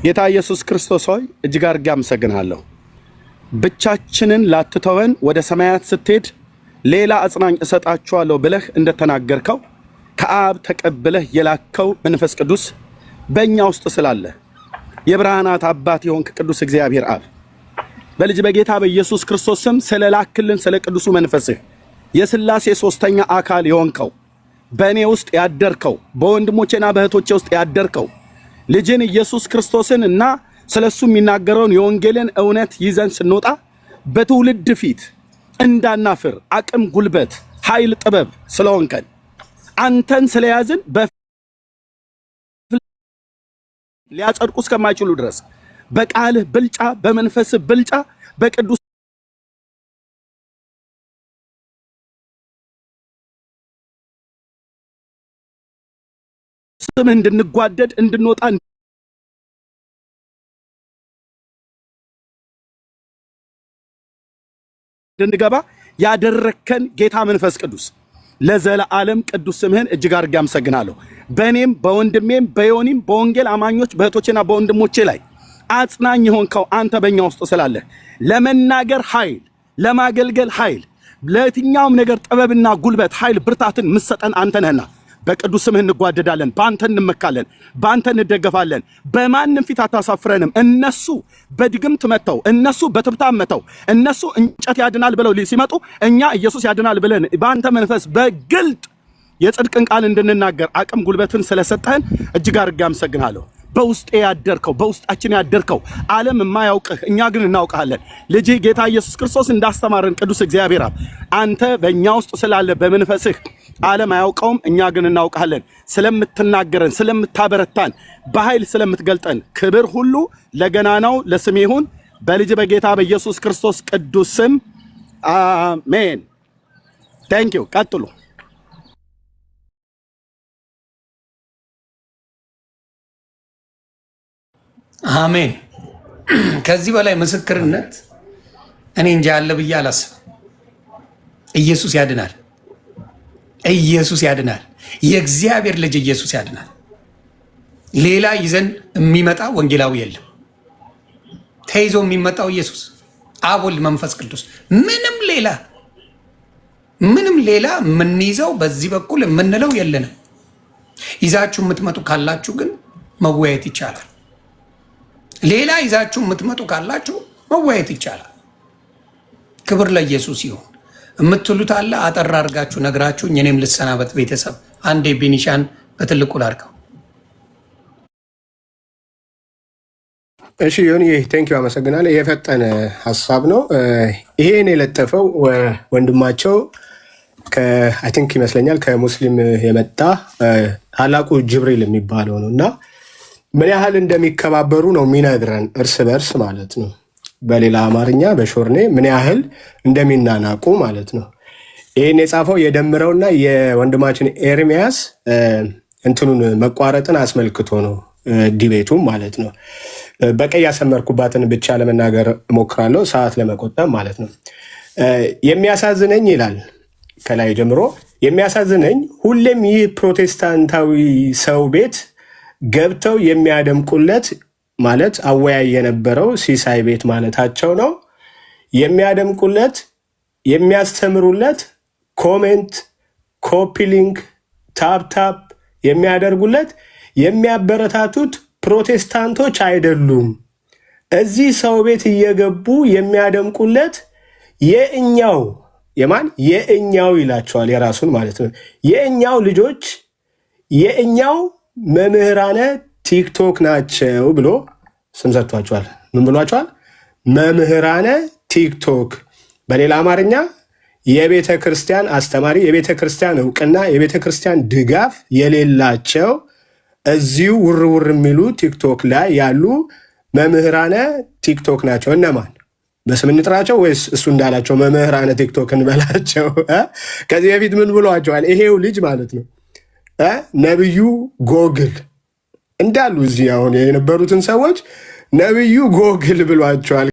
ጌታ ኢየሱስ ክርስቶስ ሆይ እጅግ አድርጌ አመሰግንሃለሁ። ብቻችንን ላትተወን ወደ ሰማያት ስትሄድ ሌላ አጽናኝ እሰጣችኋለሁ ብለህ እንደተናገርከው ከአብ ተቀብለህ የላከው መንፈስ ቅዱስ በእኛ ውስጥ ስላለ የብርሃናት አባት የሆንክ ቅዱስ እግዚአብሔር አብ በልጅ በጌታ በኢየሱስ ክርስቶስ ስም ስለላክልን ስለ ቅዱሱ መንፈስህ የሥላሴ ሶስተኛ አካል የሆንከው በእኔ ውስጥ ያደርከው በወንድሞቼና በእህቶቼ ውስጥ ያደርከው ልጅን ኢየሱስ ክርስቶስን እና ስለሱ የሚናገረውን የወንጌልን እውነት ይዘን ስንወጣ በትውልድ ፊት እንዳናፍር አቅም፣ ጉልበት፣ ኃይል፣ ጥበብ ስለሆንከን አንተን ስለያዝን ሊያጸድቁ እስከማይችሉ ድረስ በቃልህ ብልጫ፣ በመንፈስህ ብልጫ፣ በቅዱስ ስምህ እንድንጓደድ እንድንወጣ እንድንገባ ያደረከን ጌታ መንፈስ ቅዱስ ለዘላለም ቅዱስ ስምህን እጅግ አድርጌ አመሰግናለሁ። በእኔም በወንድሜም በዮኒም በወንጌል አማኞች በእህቶቼና በወንድሞቼ ላይ አጽናኝ የሆንከው አንተ በእኛ ውስጥ ስላለህ ለመናገር ኃይል፣ ለማገልገል ኃይል፣ ለየትኛውም ነገር ጥበብና ጉልበት፣ ኃይል፣ ብርታትን ምሰጠን አንተ ነህና በቅዱስ ስምህ እንጓደዳለን፣ በአንተ እንመካለን፣ በአንተ እንደገፋለን። በማንም ፊት አታሳፍረንም። እነሱ በድግምት መተው፣ እነሱ በትብታብ መተው፣ እነሱ እንጨት ያድናል ብለው ሲመጡ እኛ ኢየሱስ ያድናል ብለን በአንተ መንፈስ በግልጥ የጽድቅን ቃል እንድንናገር አቅም ጉልበትን ስለሰጠህን እጅግ አድርጌ አመሰግናለሁ። በውስጤ ያደርከው በውስጣችን ያደርከው ዓለም የማያውቅህ እኛ ግን እናውቃለን። ልጅ ጌታ ኢየሱስ ክርስቶስ እንዳስተማረን ቅዱስ እግዚአብሔር አብ አንተ በእኛ ውስጥ ስላለ በመንፈስህ ዓለም አያውቀውም፣ እኛ ግን እናውቃለን። ስለምትናገረን፣ ስለምታበረታን፣ በኃይል ስለምትገልጠን ክብር ሁሉ ለገናናው ለስም ይሁን በልጅ በጌታ በኢየሱስ ክርስቶስ ቅዱስ ስም አሜን። ታንኪዩ። ቀጥሉ። አሜን። ከዚህ በላይ ምስክርነት እኔ እንጃ አለ ብዬ አላስብም። ኢየሱስ ያድናል። ኢየሱስ ያድናል። የእግዚአብሔር ልጅ ኢየሱስ ያድናል። ሌላ ይዘን የሚመጣ ወንጌላዊ የለም። ተይዞ የሚመጣው ኢየሱስ አብ፣ ወልድ፣ መንፈስ ቅዱስ። ምንም ሌላ የምንይዘው በዚህ በኩል የምንለው የለንም። ይዛችሁ የምትመጡ ካላችሁ ግን መወያየት ይቻላል። ሌላ ይዛችሁ የምትመጡ ካላችሁ መወያየት ይቻላል። ክብር ለኢየሱስ ይሁን። የምትሉት አለ አጠር አድርጋችሁ ነግራችሁ እኔም ልሰናበት። ቤተሰብ አንዴ ቢኒሻን በትልቁ ላድርገው። እሺ ዮኒ ቴንኪው አመሰግናለሁ። የፈጠነ ሀሳብ ነው። ይሄን የለጠፈው ወንድማቸው አይ ቲንክ ይመስለኛል ከሙስሊም የመጣ ታላቁ ጅብሪል የሚባለው ነው እና ምን ያህል እንደሚከባበሩ ነው የሚነግረን እርስ በርስ ማለት ነው። በሌላ አማርኛ በሾርኔ ምን ያህል እንደሚናናቁ ማለት ነው። ይህን የጻፈው የደምረውና የወንድማችን ኤርሚያስ እንትኑን መቋረጥን አስመልክቶ ነው ዲቤቱም ማለት ነው። በቀይ ያሰመርኩባትን ብቻ ለመናገር እሞክራለሁ ሰዓት ለመቆጠብ ማለት ነው። የሚያሳዝነኝ ይላል ከላይ ጀምሮ የሚያሳዝነኝ ሁሌም ይህ ፕሮቴስታንታዊ ሰው ቤት ገብተው የሚያደምቁለት ማለት አወያይ የነበረው ሲሳይ ቤት ማለታቸው ነው። የሚያደምቁለት፣ የሚያስተምሩለት፣ ኮሜንት፣ ኮፒሊንግ፣ ታፕታፕ የሚያደርጉለት፣ የሚያበረታቱት ፕሮቴስታንቶች አይደሉም። እዚህ ሰው ቤት እየገቡ የሚያደምቁለት የእኛው የማን የእኛው ይላቸዋል የራሱን ማለት ነው የእኛው ልጆች የእኛው መምህራነ ቲክቶክ ናቸው ብሎ ስም ሰጥቷቸዋል። ምን ብሏቸዋል? መምህራነ ቲክቶክ። በሌላ አማርኛ የቤተ ክርስቲያን አስተማሪ፣ የቤተ ክርስቲያን እውቅና፣ የቤተ ክርስቲያን ድጋፍ የሌላቸው እዚሁ ውርውር የሚሉ ቲክቶክ ላይ ያሉ መምህራነ ቲክቶክ ናቸው። እነማን? በስም እንጥራቸው ወይስ እሱ እንዳላቸው መምህራነ ቲክቶክ እንበላቸው? ከዚህ በፊት ምን ብሏቸዋል? ይሄው ልጅ ማለት ነው ነብዩ ጎግል እንዳሉ እዚህ አሁን የነበሩትን ሰዎች ነብዩ ጎግል ብሏቸዋል።